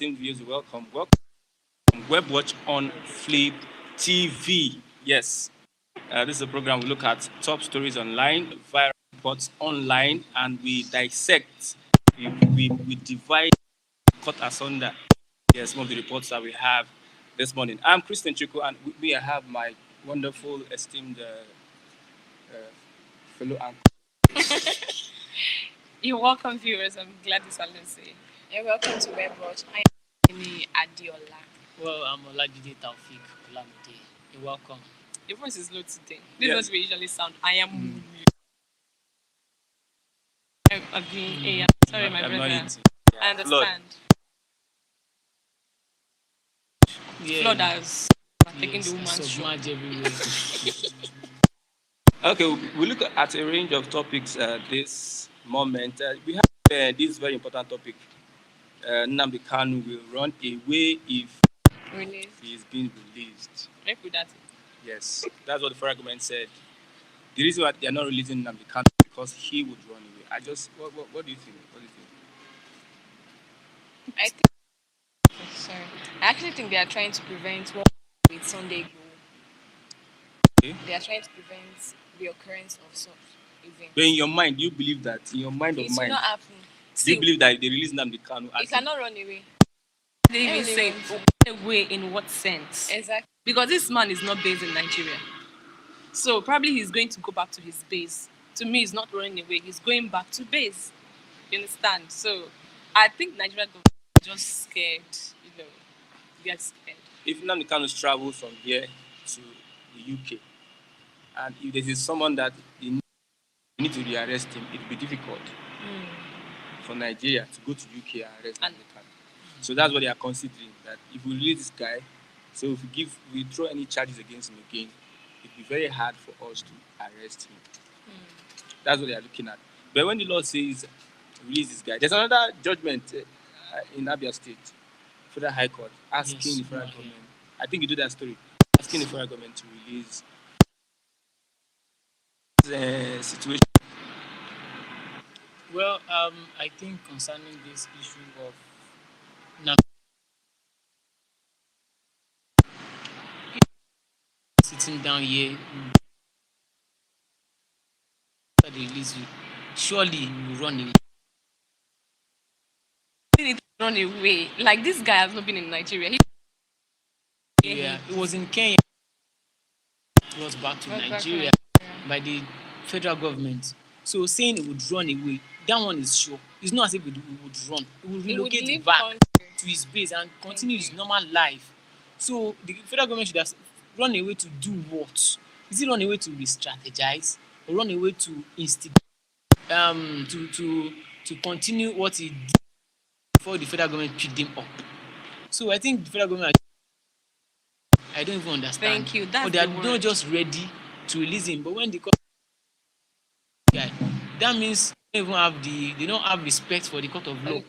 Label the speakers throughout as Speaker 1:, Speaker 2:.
Speaker 1: esteemed viewers, welcome. Welcome to Web Watch on Flip TV. Yes, this is a program we look at top stories online, viral reports online, and we dissect, we divide, cut asunder. Yes, some of the reports that we have this morning. I'm Christian Chiku, and with me I have my wonderful, esteemed fellow anchor.
Speaker 2: You're welcome, viewers. I'm glad it's Lucy.
Speaker 3: And welcome to Web Watch. I am Amy Adiola.
Speaker 4: Well, I'm Olajide Taufik Olamide. You're welcome.
Speaker 2: Your voice is low today. This is what we usually sound. I am. Sorry, my brother. I understand. Flood has taken the woman's show.
Speaker 4: Everywhere.
Speaker 1: Okay, we look at a range of topics this moment. We have this very important topic. Nnamdi Kanu will run away if he is being released.
Speaker 2: Maybe that.
Speaker 1: Yes, that's what the federal government said. The reason why they are not releasing Nnamdi Kanu is because he would run away. What do you think? What do you think?
Speaker 3: I actually think they are trying to prevent what with Sunday Igboho.
Speaker 1: Okay.
Speaker 3: They are trying to prevent the occurrence of such events.
Speaker 1: But in your mind, do you believe that? In your mind of
Speaker 3: It will
Speaker 1: mind,
Speaker 3: not happen.
Speaker 1: do you believe that they release Nnamdi Kanu?
Speaker 3: He cannot run away.
Speaker 2: They even say away in what sense?
Speaker 3: Exactly.
Speaker 2: Because this man is not based in Nigeria. So probably he's going to go back to his base. To me, he's not running away. He's going back to base. You understand? So I think Nigeria government is just scared, get scared.
Speaker 1: If Nnamdi Kanu travels from here to the UK, and if there is someone that you need to rearrest him, it will be difficult for Nigeria to go to UK and arrest Nnamdi Kanu. So that's what they are considering. That if we release this guy, so if we throw any charges against him again, it will be very hard for us to arrest him. That's what they are looking at. But when the law says release this guy, there's another judgment in Abia State, Federal High Court, asking the federal government. I think you do that story. Asking the federal government to release the situation.
Speaker 4: Well, I think concerning this issue of sitting down here, after they release you, surely you will run away.
Speaker 2: He need to run away. Like, this guy has not been in Nigeria.
Speaker 4: Yeah, it was in Kenya. It was back to Nigeria by the federal government. So saying it would run away, that one is sure. It's not as if it would run. It would relocate back to his base and continue his normal life. So the federal government should have run away to do what? Is it run away to re-strategize or run away to instigate, to continue what he did before the federal government picked him up? So I think the federal government, I don't even understand.
Speaker 2: Thank you. That's
Speaker 4: they are not just ready to release him, but when they call guy, that means they don't have respect for the court of law.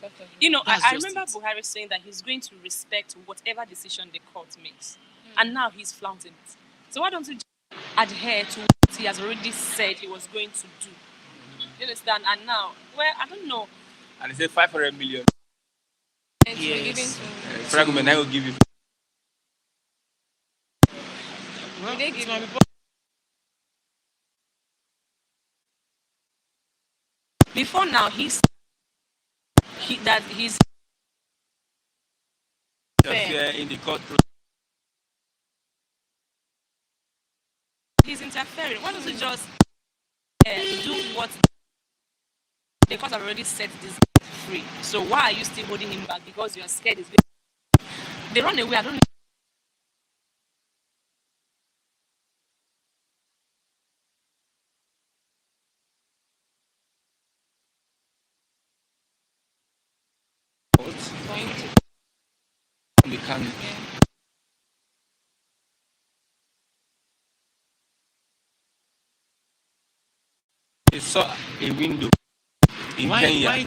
Speaker 2: I remember Buhari saying that he's going to respect whatever decision the court makes. And now he's flouting it. So why don't you just adhere to what he has already said he was going to do? You understand? And now, I don't know.
Speaker 1: And he said 500 million.
Speaker 4: Yes.
Speaker 1: Federal government, I will give you.
Speaker 4: Well,
Speaker 3: They give
Speaker 2: Before now, he's
Speaker 1: in the court.
Speaker 2: he's interfering. Why don't you just do what the court have already set this guy free? So why are you still holding him back? Because you are scared he's going. They run away. I don't know.
Speaker 1: They can. They saw a window in Kenya.
Speaker 4: Why?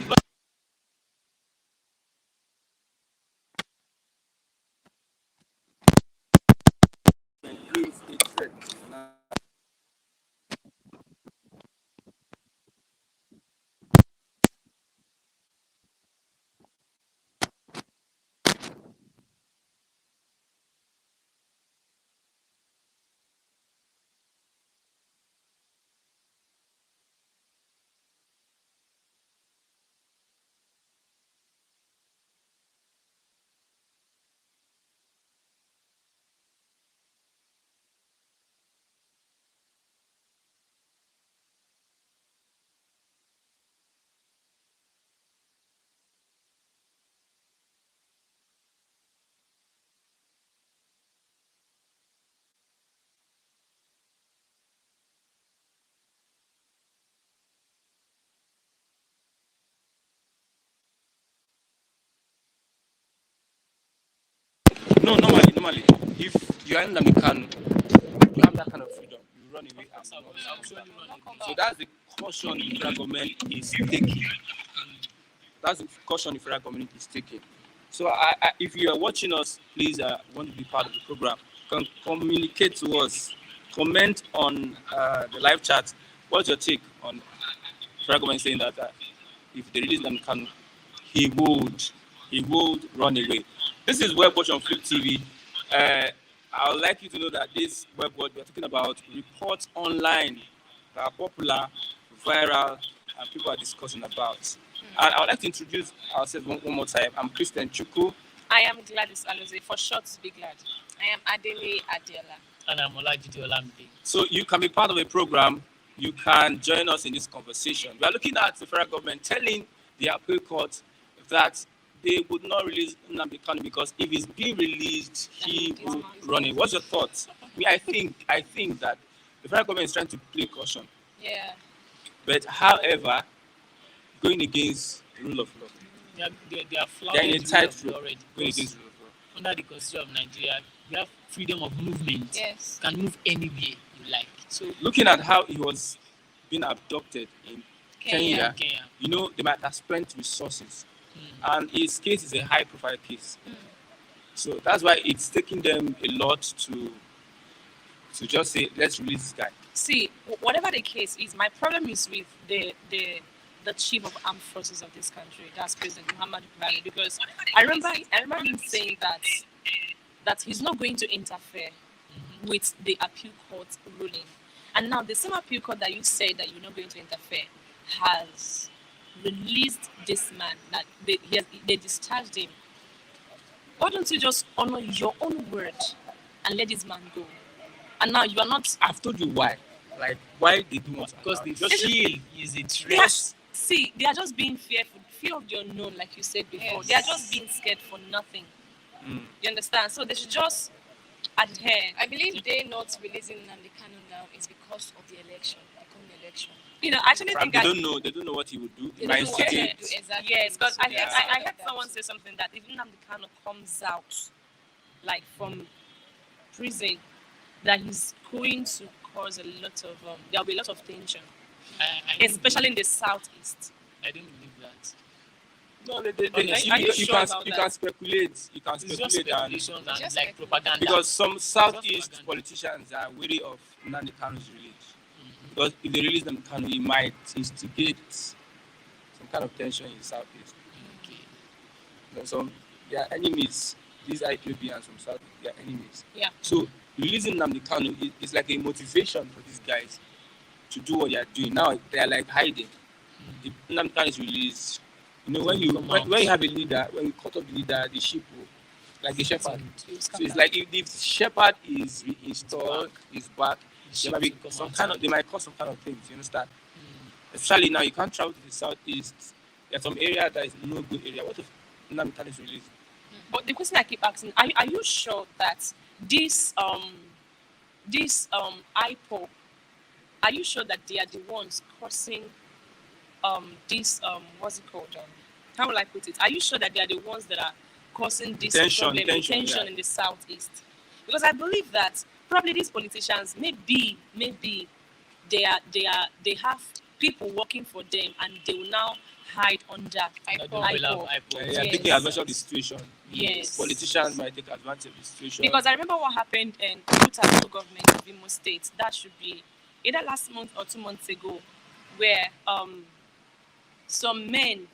Speaker 1: No, normally, if you are in Nnamdi Kanu, you have that kind of freedom. You run away and not. So that's the caution the federal government is taking. That's the caution the federal government is taking. So if you are watching us, please want to be part of the program, communicate to us, comment on the live chat. What's your take on federal government saying that if they release Nnamdi Kanu, he would run away? This is Web Watch on Flip TV. I would like you to know that this Web Watch, we are talking about reports online that are popular, viral, and people are discussing about. And I would like to introduce ourselves one more time. I'm Christian Chuku.
Speaker 2: I am Gladys Aloze, for short to be glad.
Speaker 3: I am Adele Adela.
Speaker 4: And I'm Olajide Olamide.
Speaker 1: So you can be part of a program. You can join us in this conversation. We are looking at the federal government telling the appeal court that they would not release Nnamdi Kanu because if he's being released, he will run it. What's your thoughts? I think that the federal government is trying to play caution.
Speaker 3: Yeah.
Speaker 1: But however, going against the rule of law.
Speaker 4: They are
Speaker 1: They are in a tight
Speaker 4: rule
Speaker 1: rope.
Speaker 4: already.
Speaker 1: Going against the rule of law.
Speaker 4: Under the Constitution of Nigeria, we have freedom of movement.
Speaker 3: Yes.
Speaker 4: You can move anywhere you like. So
Speaker 1: Looking at how he was being abducted in
Speaker 3: Kenya.
Speaker 1: Kenya, you know, they might have spent resources. And his case is a high-profile case. So that's why it's taking them a lot to just say, let's release this guy.
Speaker 2: See, whatever the case is, my problem is with the chief of armed forces of this country, that's President Muhammadu Buhari, because I remember him saying that he's not going to interfere with the appeal court ruling. And now the same appeal court that you said that you're not going to interfere has released this man, that they discharged him. Why don't you just honor your own word and let this man go? And now you are not.
Speaker 1: I've told you why. Like, why they do not.
Speaker 4: because the
Speaker 1: just
Speaker 4: feel is a
Speaker 2: They are,
Speaker 4: threat.
Speaker 2: see, they are just being fearful, fear of the unknown, like you said before.
Speaker 3: Yes.
Speaker 2: They are just being scared for nothing. You understand? So they should just adhere.
Speaker 3: I believe they not releasing Nnamdi Kanu now is because of the election, the coming election.
Speaker 2: You know, I actually
Speaker 1: they
Speaker 2: think
Speaker 1: don't know what he would do.
Speaker 3: They
Speaker 1: He
Speaker 3: don't
Speaker 1: might
Speaker 3: know what to
Speaker 1: instigate.
Speaker 3: do exactly.
Speaker 2: yes, because I
Speaker 3: Yeah.
Speaker 2: heard someone say something that if Nnamdi Kanu comes out, like from prison, that he's going to cause a lot of there'll be a lot of tension,
Speaker 4: I don't
Speaker 2: especially in the southeast.
Speaker 4: I don't believe that.
Speaker 1: No,
Speaker 2: Are you sure about
Speaker 1: you
Speaker 2: that?
Speaker 1: can speculate. You can
Speaker 4: It's just
Speaker 1: speculate and
Speaker 4: speculations and
Speaker 3: Just
Speaker 4: like propaganda.
Speaker 1: because some Southeast
Speaker 4: propaganda.
Speaker 1: politicians are wary of Nnamdi Kanu's release. Because if they release Nnamdi Kanu, it might instigate some kind of tension in the Southeast.
Speaker 4: Okay.
Speaker 1: Some their enemies, these IPOB and some South, their enemies.
Speaker 2: Yeah.
Speaker 1: So releasing Nnamdi Kanu is like a motivation for these guys to do what they are doing. Now they are like hiding. The Nnamdi Kanu is released. You know, when you have a leader, when you cut off the leader, the sheep will, like a shepherd. So it's like if the shepherd is reinstalled, is back, there might be they might cause some kind of things. You understand? Especially now, you can't travel to the southeast. There's some area that is no good area. What if Nnamdi Kanu is released?
Speaker 2: But the question I keep asking, are you sure that this IPO, are you sure that they are the ones causing this what's it called? How will I put it? Are you sure that they are the ones that are causing this tension in the southeast? Because I believe that probably these politicians maybe they have people working for them and they will now hide under IPO.
Speaker 1: Yeah, taking advantage of the situation.
Speaker 2: Yes.
Speaker 1: Politicians might take advantage of the situation.
Speaker 2: Because I remember what happened in Utah government of Imo State. That should be either last month or 2 months ago, where some men,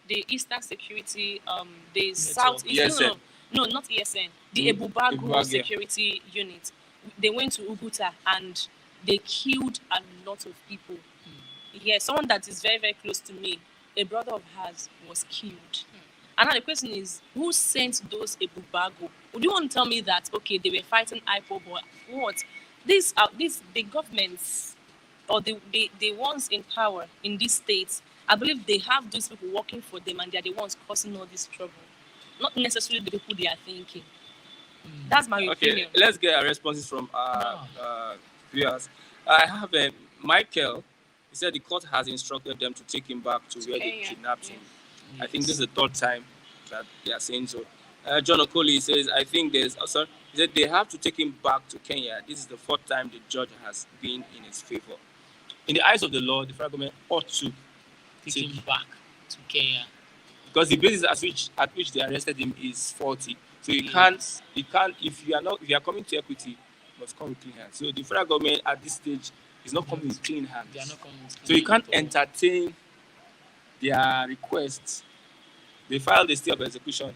Speaker 2: the Eastern Security, the Southeast, no, not ESN, the Ebubago Security Unit, they went to Uguta and they killed a lot of people. Yeah, someone that is very, very close to me, a brother of hers was killed. And now the question is, who sent those Ebubago? Would you want to tell me that, okay, they were fighting IPO, but what? The governments, or the ones in power in these states, I believe they have these people working for them and they're the ones causing all this trouble. Not necessarily the people they are thinking. That's my opinion.
Speaker 1: Okay, let's get our responses from our viewers. I have Michael. He said the court has instructed them to take him back to where they kidnapped him. I think this is the third time that they are saying so. John Okoli says, I think there's also, he said they have to take him back to Kenya. This is the fourth time the judge has been in his favor. In the eyes of the law, the federal government ought to
Speaker 4: Take him back to Kenya.
Speaker 1: because the basis at which they arrested him is faulty. So you
Speaker 4: Yes.
Speaker 1: can't if you are coming to equity, you must come with clean hands. So the federal government at this stage is not coming with clean hands.
Speaker 4: They are not coming.
Speaker 1: So you can't entertain their requests. They filed a stay of execution.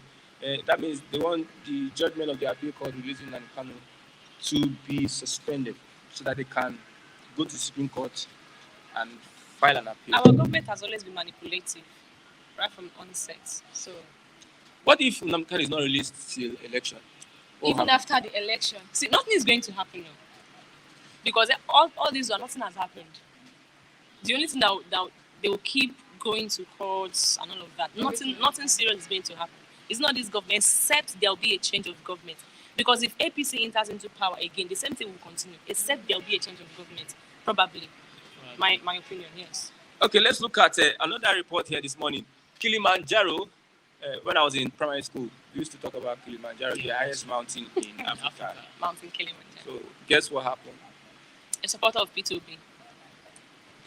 Speaker 1: That means they want the judgment of the appeal court releasing Nnamdi Kanu to be suspended so that they can go to the Supreme Court and file an appeal.
Speaker 2: Our government has always been manipulative, right from onset. So
Speaker 1: What if Nnamdi Kanu is not released till election? What
Speaker 3: Even
Speaker 1: happens?
Speaker 3: after the election.
Speaker 2: see, nothing is going to happen now. Because all these are nothing has happened. The only thing that they will keep going to courts and all of that. Nothing serious is going to happen. It's not this government, except there will be a change of government. Because if APC enters into power again, the same thing will continue, except there will be a change of government. Probably. My opinion, yes.
Speaker 1: Okay, let's look at another report here this morning. Kilimanjaro, when I was in primary school, we used to talk about Kilimanjaro, the highest mountain in Africa.
Speaker 2: Mountain Kilimanjaro.
Speaker 1: So guess what happened?
Speaker 2: A supporter of P2B.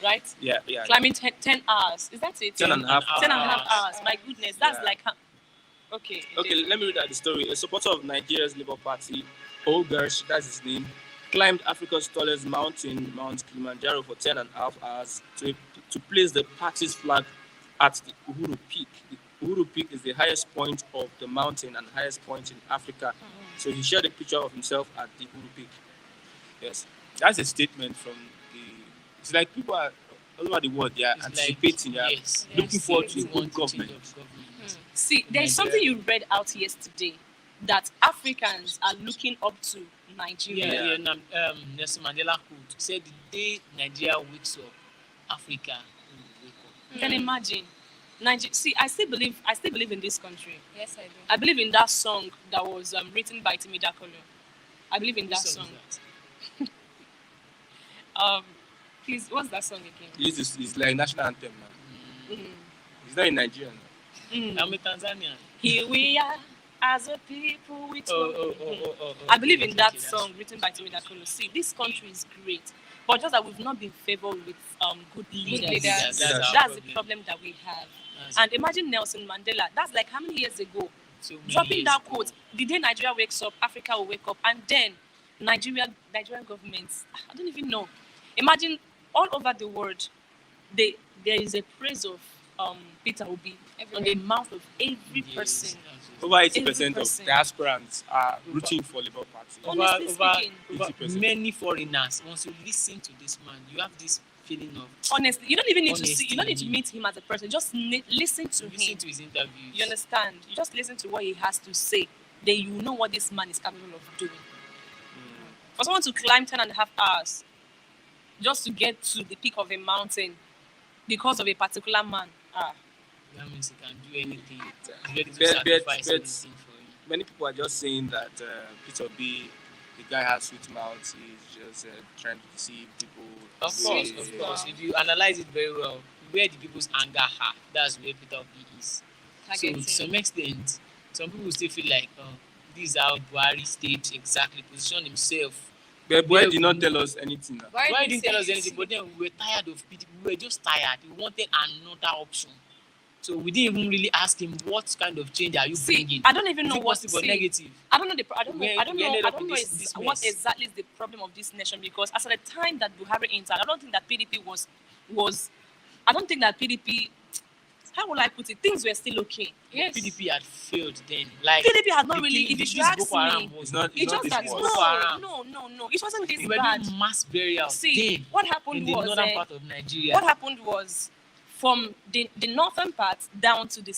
Speaker 2: Right?
Speaker 1: Yeah.
Speaker 2: Climbing 10 hours. Is that it?
Speaker 1: 10 and a half
Speaker 2: 10 and a half hours. My goodness. That's
Speaker 1: Yeah.
Speaker 2: like... Okay.
Speaker 1: Okay, let me read out the story. A supporter of Nigeria's Labour Party, Olgersh, that's his name, climbed Africa's tallest mountain, Mount Kilimanjaro, for 10 and a half hours to place the party's flag at the Uhuru Peak. The Uhuru Peak is the highest point of the mountain and highest point in Africa. So he shared a picture of himself at the Uhuru Peak. Yes, that's a statement from the... It's like people are all over the world, they are
Speaker 4: It's
Speaker 1: anticipating,
Speaker 4: like,
Speaker 1: they are
Speaker 4: yes,
Speaker 1: looking forward to
Speaker 4: they
Speaker 1: a good
Speaker 4: want to change
Speaker 1: government.
Speaker 4: of government.
Speaker 2: See, there's something you read out yesterday that Africans are looking up to Nigeria.
Speaker 4: Nelson Mandela quote said, the day Nigeria wakes up, Africa will wake up.
Speaker 2: You can imagine. See, I still believe in this country.
Speaker 3: Yes, I do.
Speaker 2: I believe in that song that was written by Timida Kolo. I believe in that
Speaker 4: Which
Speaker 2: song.
Speaker 4: is that?
Speaker 2: Please, what's that song again?
Speaker 1: It's like national anthem now.
Speaker 2: Mm.
Speaker 1: It's not in Nigeria now.
Speaker 4: I'm a Tanzanian.
Speaker 2: Here we are as a people with
Speaker 4: Oh,
Speaker 2: I believe in that
Speaker 4: okay,
Speaker 2: song written by Timida Kolo. See, this country is great, but just that we've not been favored with good leaders.
Speaker 3: leaders.
Speaker 4: That's
Speaker 2: That's
Speaker 4: our
Speaker 2: the
Speaker 4: problem.
Speaker 2: problem that we have.
Speaker 4: That's
Speaker 2: And imagine Nelson Mandela. That's like how many years ago?
Speaker 4: so many
Speaker 2: Dropping
Speaker 4: years
Speaker 2: that
Speaker 4: ago.
Speaker 2: quote. The day Nigeria wakes up, Africa will wake up, and then Nigerian governments. I don't even know. Imagine all over the world, there is a praise of Peter Obi on the mouth of every
Speaker 4: Yes,
Speaker 2: person.
Speaker 4: that's
Speaker 1: Over 80%
Speaker 2: Every
Speaker 1: of
Speaker 2: person.
Speaker 1: diasporans are rooting for Labour Party.
Speaker 2: Honestly speaking.
Speaker 4: over
Speaker 1: 80%.
Speaker 4: many foreigners, once you listen to this man, you have this feeling of
Speaker 2: Honestly, you don't even need to
Speaker 4: Honesty
Speaker 2: see. You don't need to
Speaker 4: in
Speaker 2: meet him as a person. Just listen to
Speaker 4: listen
Speaker 2: him.
Speaker 4: to his interviews.
Speaker 2: You understand? You just listen to what he has to say. Then you know what this man is capable of doing. For someone to climb 10 and a half hours just to get to the peak of a mountain because of a particular man.
Speaker 4: That means he can do anything. He's ready to
Speaker 1: But-
Speaker 4: sacrifice
Speaker 1: but-
Speaker 4: anything for you.
Speaker 1: Many people are just saying that Peter B, the guy has sweet mouth, he's just trying to deceive people.
Speaker 4: Of course, of course. If you analyze it very well, where the people's anger are, that's where Peter Obi is. So to some extent, some people still feel like, this is how Buhari State exactly positioned himself.
Speaker 1: But Boy did not tell us anything now.
Speaker 4: Why didn't tell us anything? But then we were tired of PDP. We were just tired. We wanted another option. So we didn't even really ask him what kind of change are you bringing.
Speaker 2: I don't even
Speaker 4: Is
Speaker 2: know
Speaker 4: it
Speaker 2: what
Speaker 4: positive or
Speaker 2: see,
Speaker 4: negative.
Speaker 2: I don't know the. I don't know.
Speaker 4: We
Speaker 2: I don't know.
Speaker 4: ended
Speaker 2: I
Speaker 4: up
Speaker 2: don't
Speaker 4: with
Speaker 2: know
Speaker 4: this
Speaker 2: what
Speaker 4: mess.
Speaker 2: exactly is the problem of this nation, because as at the time that Buhari entered, I don't think that PDP was. I don't think that PDP. How will I put it? Things were still okay.
Speaker 3: Yes.
Speaker 4: PDP had failed then. Like
Speaker 2: PDP had not
Speaker 4: the
Speaker 2: really.
Speaker 4: killing-
Speaker 2: If you
Speaker 4: this
Speaker 2: ask
Speaker 4: Boko Haram
Speaker 2: me,
Speaker 1: It's not.
Speaker 2: it
Speaker 1: It's not
Speaker 2: just
Speaker 1: this
Speaker 2: that
Speaker 1: worse.
Speaker 4: Boko Haram.
Speaker 2: no. It wasn't this
Speaker 4: we were
Speaker 2: bad.
Speaker 4: doing mass burial
Speaker 2: See,
Speaker 4: then
Speaker 2: what
Speaker 4: in
Speaker 2: happened
Speaker 4: the
Speaker 2: was
Speaker 4: northern part of Nigeria.
Speaker 2: what happened was from the northern part down to the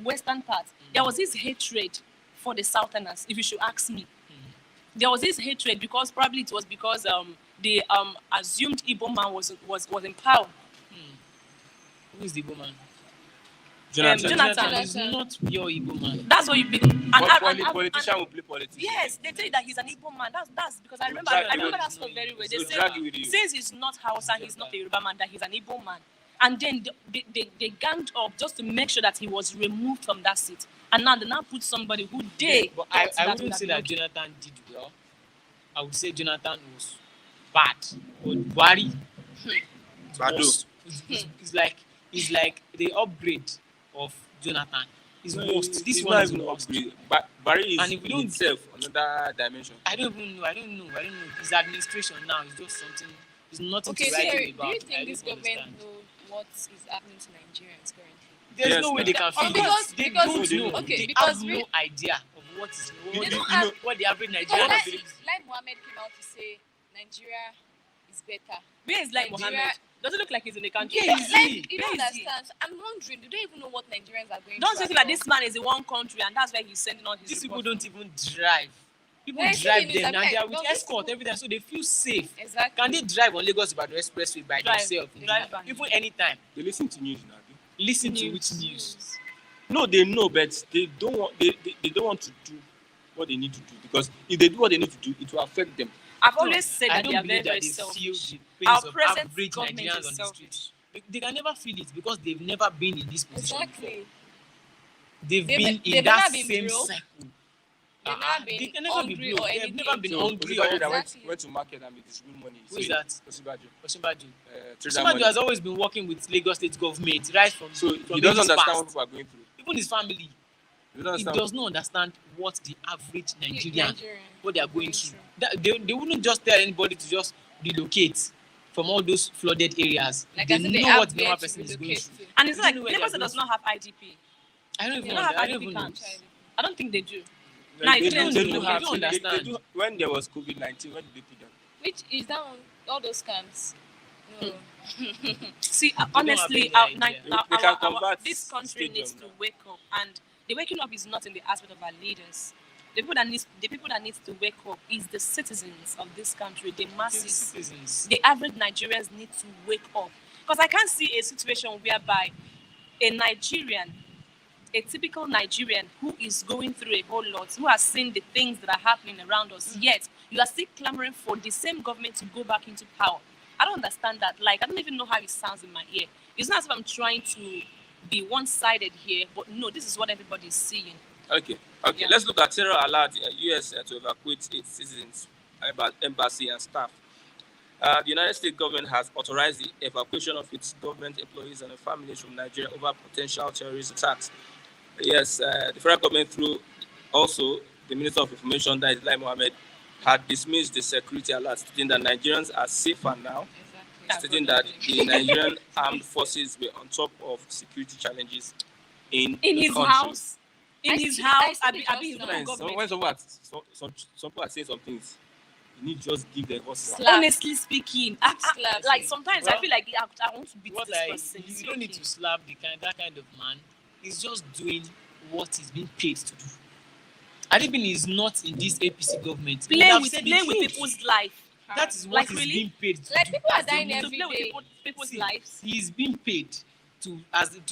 Speaker 2: western part, there was this hatred for the southerners, if you should ask me. There was this hatred because probably it was because the assumed Igbo man was in power.
Speaker 4: Who is the Igbo man?
Speaker 1: Jonathan.
Speaker 2: Jonathan.
Speaker 4: is not pure Igbo man.
Speaker 2: That's what you be.
Speaker 1: Politician will play politics.
Speaker 2: Yes, they tell you that he's an Igbo man. That's because I remember
Speaker 1: drag
Speaker 2: that
Speaker 1: you.
Speaker 2: story very well. They
Speaker 1: So
Speaker 2: say
Speaker 1: drag you with you.
Speaker 2: since he's not Hausa, he's not a Yoruba man, that he's an Igbo man. And then they ganged up just to make sure that he was removed from that seat. And now they now put somebody who they
Speaker 4: But
Speaker 2: thought
Speaker 4: I
Speaker 2: that
Speaker 4: wouldn't say
Speaker 2: would
Speaker 4: that
Speaker 2: have been okay.
Speaker 4: Jonathan did well. I would say Jonathan was bad. But Buhari
Speaker 1: Badu.
Speaker 4: was it's like the upgrade of Jonathan. Is
Speaker 1: No,
Speaker 4: worst. This
Speaker 1: it's
Speaker 4: one
Speaker 1: not
Speaker 4: is
Speaker 1: even
Speaker 4: worst.
Speaker 1: upgrade. But Barry
Speaker 4: And
Speaker 1: is
Speaker 4: if we
Speaker 1: in
Speaker 4: don't-
Speaker 1: itself another dimension.
Speaker 4: I don't know. His administration now is just something. It's nothing
Speaker 3: Okay,
Speaker 4: to
Speaker 3: so
Speaker 4: write home
Speaker 3: do
Speaker 4: about.
Speaker 3: you
Speaker 4: I
Speaker 3: think
Speaker 4: don't
Speaker 3: this government
Speaker 4: understand.
Speaker 3: knows what is happening to Nigerians currently?
Speaker 4: There's
Speaker 1: Yes,
Speaker 4: no way
Speaker 1: ma'am.
Speaker 4: they can feel
Speaker 3: because-
Speaker 4: it. They
Speaker 3: because-
Speaker 4: don't know.
Speaker 3: okay,
Speaker 4: They
Speaker 3: because
Speaker 4: have
Speaker 3: we-
Speaker 4: no idea of what is
Speaker 1: You
Speaker 3: don't
Speaker 1: know-
Speaker 3: have-
Speaker 4: what the average
Speaker 3: Because
Speaker 4: Nigerian
Speaker 3: like,
Speaker 4: believes.
Speaker 3: like Mohammed came out to say Nigeria is better.
Speaker 2: Where is like
Speaker 3: Nigeria-
Speaker 2: Mohammed? Does it look like he's in the country?
Speaker 4: Yeah,
Speaker 3: Like,
Speaker 4: see,
Speaker 3: you
Speaker 2: where
Speaker 3: don't
Speaker 2: is he?
Speaker 3: understand. So I'm wondering, do they even know what Nigerians are going
Speaker 2: Don't
Speaker 3: through?
Speaker 2: you think that this man is in one country and that's where he's sending all his
Speaker 4: These people
Speaker 2: reports
Speaker 4: don't even drive. People
Speaker 3: Yeah, I see
Speaker 4: drive
Speaker 3: the news.
Speaker 4: them
Speaker 3: I
Speaker 4: and they are
Speaker 3: mean,
Speaker 4: with
Speaker 3: no, these
Speaker 4: escort
Speaker 3: people-
Speaker 4: every time, so they feel safe.
Speaker 3: Exactly.
Speaker 4: Can they drive on Lagos Ibadan expressway by
Speaker 2: Drive,
Speaker 4: themselves?
Speaker 2: drive and-
Speaker 4: Even anytime.
Speaker 1: They listen to news now.
Speaker 4: Listen to
Speaker 2: News.
Speaker 4: which news?
Speaker 1: No, they know, but they don't want. They don't want to do what they need to do, because if they do what they need to do, it will affect them.
Speaker 2: I've always said
Speaker 4: I
Speaker 2: that
Speaker 4: don't
Speaker 2: they are
Speaker 4: believe
Speaker 2: very,
Speaker 4: that
Speaker 2: very
Speaker 4: they feel
Speaker 2: selfish.
Speaker 4: the
Speaker 2: Our
Speaker 4: pains of
Speaker 2: present
Speaker 4: average
Speaker 2: government
Speaker 4: Nigerians
Speaker 2: is
Speaker 4: on the
Speaker 2: selfish.
Speaker 4: street. They can never feel it because they've never been in this position before.
Speaker 3: Exactly.
Speaker 4: They've been in
Speaker 3: they've
Speaker 4: that
Speaker 3: never been
Speaker 4: same
Speaker 3: broke.
Speaker 4: cycle.
Speaker 3: They've never been
Speaker 4: They can never be
Speaker 3: hungry
Speaker 4: broke.
Speaker 3: or
Speaker 4: They've
Speaker 3: anything.
Speaker 4: never been
Speaker 3: So,
Speaker 4: hungry
Speaker 1: Osinbajo
Speaker 4: or
Speaker 1: that
Speaker 3: Exactly.
Speaker 1: went to market and distribute money.
Speaker 4: Who is that?
Speaker 1: Osinbajo.
Speaker 4: Osinbajo.
Speaker 1: Trader
Speaker 4: Osinbajo
Speaker 1: money.
Speaker 4: has always been working with Lagos State government right from
Speaker 1: So
Speaker 4: from
Speaker 1: he doesn't
Speaker 4: ages
Speaker 1: understand
Speaker 4: past.
Speaker 1: what people are going through.
Speaker 4: Even his family,
Speaker 1: He doesn't
Speaker 4: he
Speaker 1: understand.
Speaker 4: does not understand what the average Nigerian what they are going
Speaker 3: Going
Speaker 4: through.
Speaker 3: through.
Speaker 4: They wouldn't just tell anybody to just relocate from all those flooded areas.
Speaker 3: Like
Speaker 4: They
Speaker 3: I said, they
Speaker 4: know
Speaker 3: have
Speaker 4: what the
Speaker 3: where
Speaker 4: normal
Speaker 3: to
Speaker 4: person is going
Speaker 3: relocate
Speaker 4: through.
Speaker 3: to.
Speaker 2: And it's
Speaker 4: They
Speaker 2: like
Speaker 4: know where
Speaker 2: Lagos
Speaker 4: they're
Speaker 2: does
Speaker 4: going
Speaker 2: not have IDP.
Speaker 4: I don't
Speaker 2: They
Speaker 4: even
Speaker 2: don't have
Speaker 4: know. I don't
Speaker 2: IDP
Speaker 4: even know.
Speaker 2: camps. I don't think they do.
Speaker 1: Like,
Speaker 2: Now,
Speaker 1: they,
Speaker 2: if
Speaker 1: do,
Speaker 2: they
Speaker 1: they
Speaker 2: don't
Speaker 1: do
Speaker 2: know,
Speaker 1: have.
Speaker 4: they don't
Speaker 1: They
Speaker 4: understand.
Speaker 1: do, when there was COVID-19, when did they put them?
Speaker 3: Which is that on all those camps? No.
Speaker 2: See,
Speaker 4: have
Speaker 2: honestly,
Speaker 4: any
Speaker 2: our,
Speaker 4: idea.
Speaker 1: They can convert
Speaker 2: this country
Speaker 1: stadium
Speaker 2: needs to
Speaker 1: now.
Speaker 2: wake up, and the waking up is not in the aspect of our leaders. The people that needs to wake up is the citizens of this country, the masses.
Speaker 4: Citizens.
Speaker 2: The average Nigerians need to wake up, because I can't see a situation whereby a Nigerian, a typical Nigerian who is going through a whole lot, who has seen the things that are happening around us, yet you are still clamoring for the same government to go back into power. I don't understand that. Like, I don't even know how it sounds in my ear. It's not as if I'm trying to be one-sided here, but no, this is what everybody is seeing.
Speaker 1: Okay.
Speaker 2: Yeah.
Speaker 1: Let's look at terror allowed U.S. To evacuate its citizens, embassy and staff. The United States government has authorized the evacuation of its government employees and their families from Nigeria over potential terrorist attacks. Yes, the federal government, through also the Minister of Information, that is Lai Mohammed, had dismissed the security alert, stating that Nigerians are safer now,
Speaker 3: Exactly.
Speaker 1: stating that the Nigerian armed forces were on top of security challenges in
Speaker 2: In
Speaker 1: the
Speaker 2: his
Speaker 1: country.
Speaker 2: house. In
Speaker 3: I
Speaker 2: his
Speaker 3: see-
Speaker 2: house,
Speaker 3: I see
Speaker 2: I
Speaker 3: the
Speaker 2: be his
Speaker 3: just
Speaker 2: own
Speaker 1: Sometimes,
Speaker 2: government.
Speaker 1: when some people are saying some things, you need to just give them what's
Speaker 3: Slap.
Speaker 2: Honestly speaking,
Speaker 3: Slap.
Speaker 2: like sometimes I
Speaker 4: Well,
Speaker 2: feel like I want to beat
Speaker 4: What
Speaker 2: this person.
Speaker 4: you don't need to slap that kind of man. He's just doing what he's being paid to do. Adibin is not in this APC government. He would
Speaker 2: play
Speaker 4: have
Speaker 2: with
Speaker 4: said the
Speaker 2: people's
Speaker 4: truth.
Speaker 2: life.
Speaker 4: That is what
Speaker 2: Like,
Speaker 4: he's
Speaker 2: really?
Speaker 4: being paid to
Speaker 3: Like,
Speaker 4: do.
Speaker 3: people are
Speaker 4: as the
Speaker 3: dying
Speaker 4: leader.
Speaker 2: To
Speaker 3: every
Speaker 2: play with
Speaker 3: day.
Speaker 2: people's
Speaker 4: See,
Speaker 2: lives.
Speaker 4: He's being paid to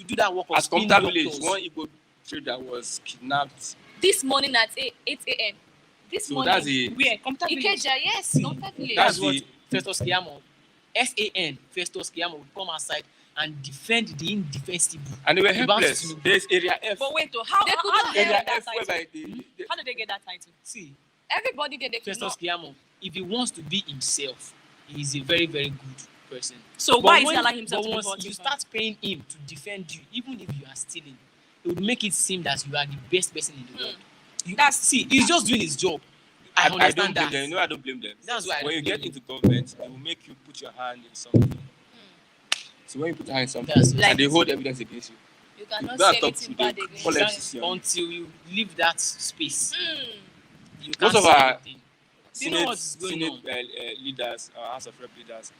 Speaker 4: do that work of
Speaker 1: As
Speaker 4: spin
Speaker 1: Computer Village,
Speaker 4: doctors.
Speaker 1: one Igbo trader was kidnapped.
Speaker 3: This morning at 8 a.m. This
Speaker 1: So
Speaker 3: morning.
Speaker 1: that's a
Speaker 2: Where? Computer Village.
Speaker 3: Ikeja, yes.
Speaker 4: See,
Speaker 3: Computer Village.
Speaker 4: That's
Speaker 1: That's
Speaker 4: what
Speaker 1: the-
Speaker 4: Festus Keyamo, SAN, Festus Keyamo would come outside and defend the indefensible.
Speaker 1: and they were
Speaker 4: About
Speaker 1: helpless.
Speaker 4: to-
Speaker 1: There's area F.
Speaker 2: But wait, though, how
Speaker 3: They could
Speaker 2: how
Speaker 3: not
Speaker 2: did they
Speaker 1: Area
Speaker 2: get that
Speaker 1: F
Speaker 2: title?
Speaker 1: whereby they
Speaker 2: How did they get that title?
Speaker 4: See,
Speaker 3: Everybody there, they could
Speaker 4: Festus
Speaker 3: not.
Speaker 4: Keyamo, if he wants to be himself, he is a very, very good person.
Speaker 2: So
Speaker 4: But
Speaker 2: why is he
Speaker 4: when-
Speaker 2: allowing himself
Speaker 4: but
Speaker 2: to be
Speaker 4: once
Speaker 2: brought
Speaker 4: you
Speaker 2: in?
Speaker 4: start paying him to defend you, even if you are stealing, it would make it seem that you are the best person in the world. He's just doing his job. I
Speaker 1: I don't
Speaker 4: understand
Speaker 1: blame
Speaker 4: that.
Speaker 1: them. No, I don't blame them.
Speaker 4: That's why I
Speaker 1: when
Speaker 4: don't
Speaker 1: you get
Speaker 4: blame
Speaker 1: into government, they will make you put your hand in something. So when you put your hand in something,
Speaker 4: That's
Speaker 1: and
Speaker 2: like-
Speaker 1: they hold evidence against you,
Speaker 3: You cannot
Speaker 1: That's
Speaker 3: say
Speaker 1: top
Speaker 3: anything
Speaker 1: two,
Speaker 3: bad
Speaker 1: they
Speaker 3: against
Speaker 1: call
Speaker 3: you.
Speaker 1: it-
Speaker 4: Can't-
Speaker 1: FCC on
Speaker 4: until you leave that space, you can't
Speaker 1: Most of
Speaker 4: say
Speaker 1: our
Speaker 4: anything. You know
Speaker 1: Senate,
Speaker 4: what's going
Speaker 1: Senate
Speaker 4: on.
Speaker 1: leaders, House of Rep leaders,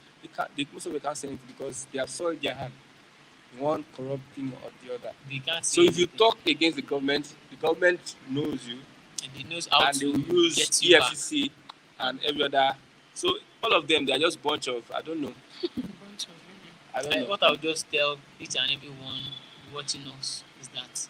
Speaker 1: most of them can't say anything because they have soiled their hand in one corrupt thing or the other.
Speaker 4: They can't say
Speaker 1: So if you
Speaker 4: anything.
Speaker 1: talk against the government knows you,
Speaker 4: and they knows how
Speaker 1: and they
Speaker 4: to
Speaker 1: will use
Speaker 4: get you back.
Speaker 1: EFCC and every other. So all of them, they are just bunch of, I don't know. I don't know.
Speaker 4: What I'll just tell each and everyone watching us is that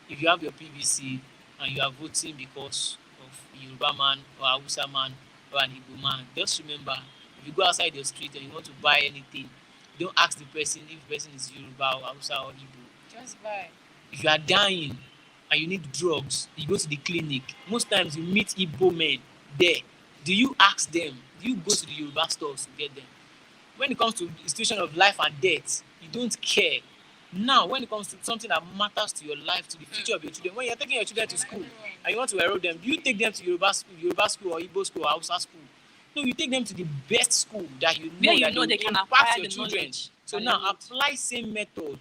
Speaker 4: if you have your PVC and you are voting because of a Yoruba man or a Hausa man or an Igbo man, just remember, if you go outside your street and you want to buy anything, don't ask the person if the person is Yoruba or Hausa or Igbo.
Speaker 3: Just buy.
Speaker 4: If you are dying and you need drugs, you go to the clinic. Most times you meet Igbo men there. Do you ask them? Do you go to the Yoruba stores to get them? When it comes to the situation of life and death, you don't care. Now, when it comes to something that matters to your life, to the future of your children, when you're taking your children to school and you want to enroll them, do you take them to Yoruba school or Igbo school or Hausa school? No, you take them to the best school that you know, that
Speaker 2: they can
Speaker 4: impact
Speaker 2: acquire
Speaker 4: your
Speaker 2: the
Speaker 4: children.
Speaker 2: knowledge.
Speaker 4: So now apply same method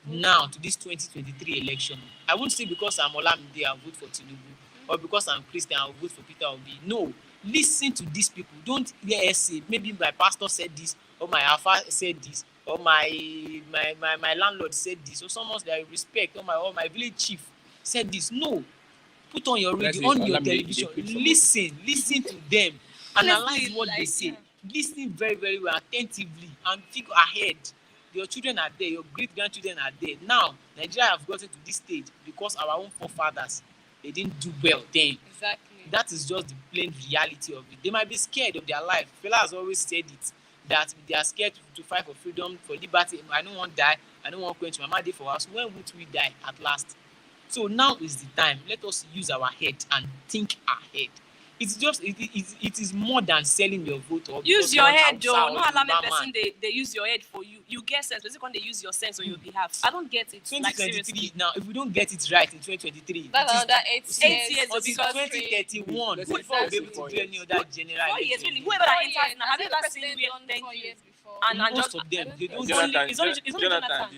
Speaker 4: now to this 2023 election. I won't say because I'm Olamide, I'll vote for Tinubu, or because I'm Christian, I'll vote for Peter Obi. No, listen to these people. Don't hear say maybe my pastor said this, or my alpha said this, or my landlord said this, or someone that I respect, or my village chief said this. No, put on your radio, on your television, listen to them, analyze what they say, listen very, very well, attentively, and think ahead. Your children are there, your great-grandchildren are there. Now, Nigeria have gotten to this stage because our own forefathers, they didn't do well then.
Speaker 3: Exactly.
Speaker 4: That is just the plain reality of it. They might be scared of their life. Fela has always said it, that they are scared to fight for freedom, for liberty. I don't want to die. I don't want to quench my mama day for us. When would we die at last? So now is the time. Let us use our head and think ahead. It's just it is more than selling your vote. Or
Speaker 2: use your head, Joe. No allow me person they use your head for you. You get sense. Basically, when they use your sense on your behalf. I don't get it.
Speaker 4: 2023
Speaker 2: like, seriously.
Speaker 4: now, if we don't get it right in 2023,
Speaker 3: that's another 8
Speaker 2: years
Speaker 4: until 2031 before we'll be able to do any other general.
Speaker 2: 4 years, really. Whoever that enters now, have you ever seen where? Thank you. And
Speaker 4: most of them, they don't.
Speaker 2: It's only Jonathan.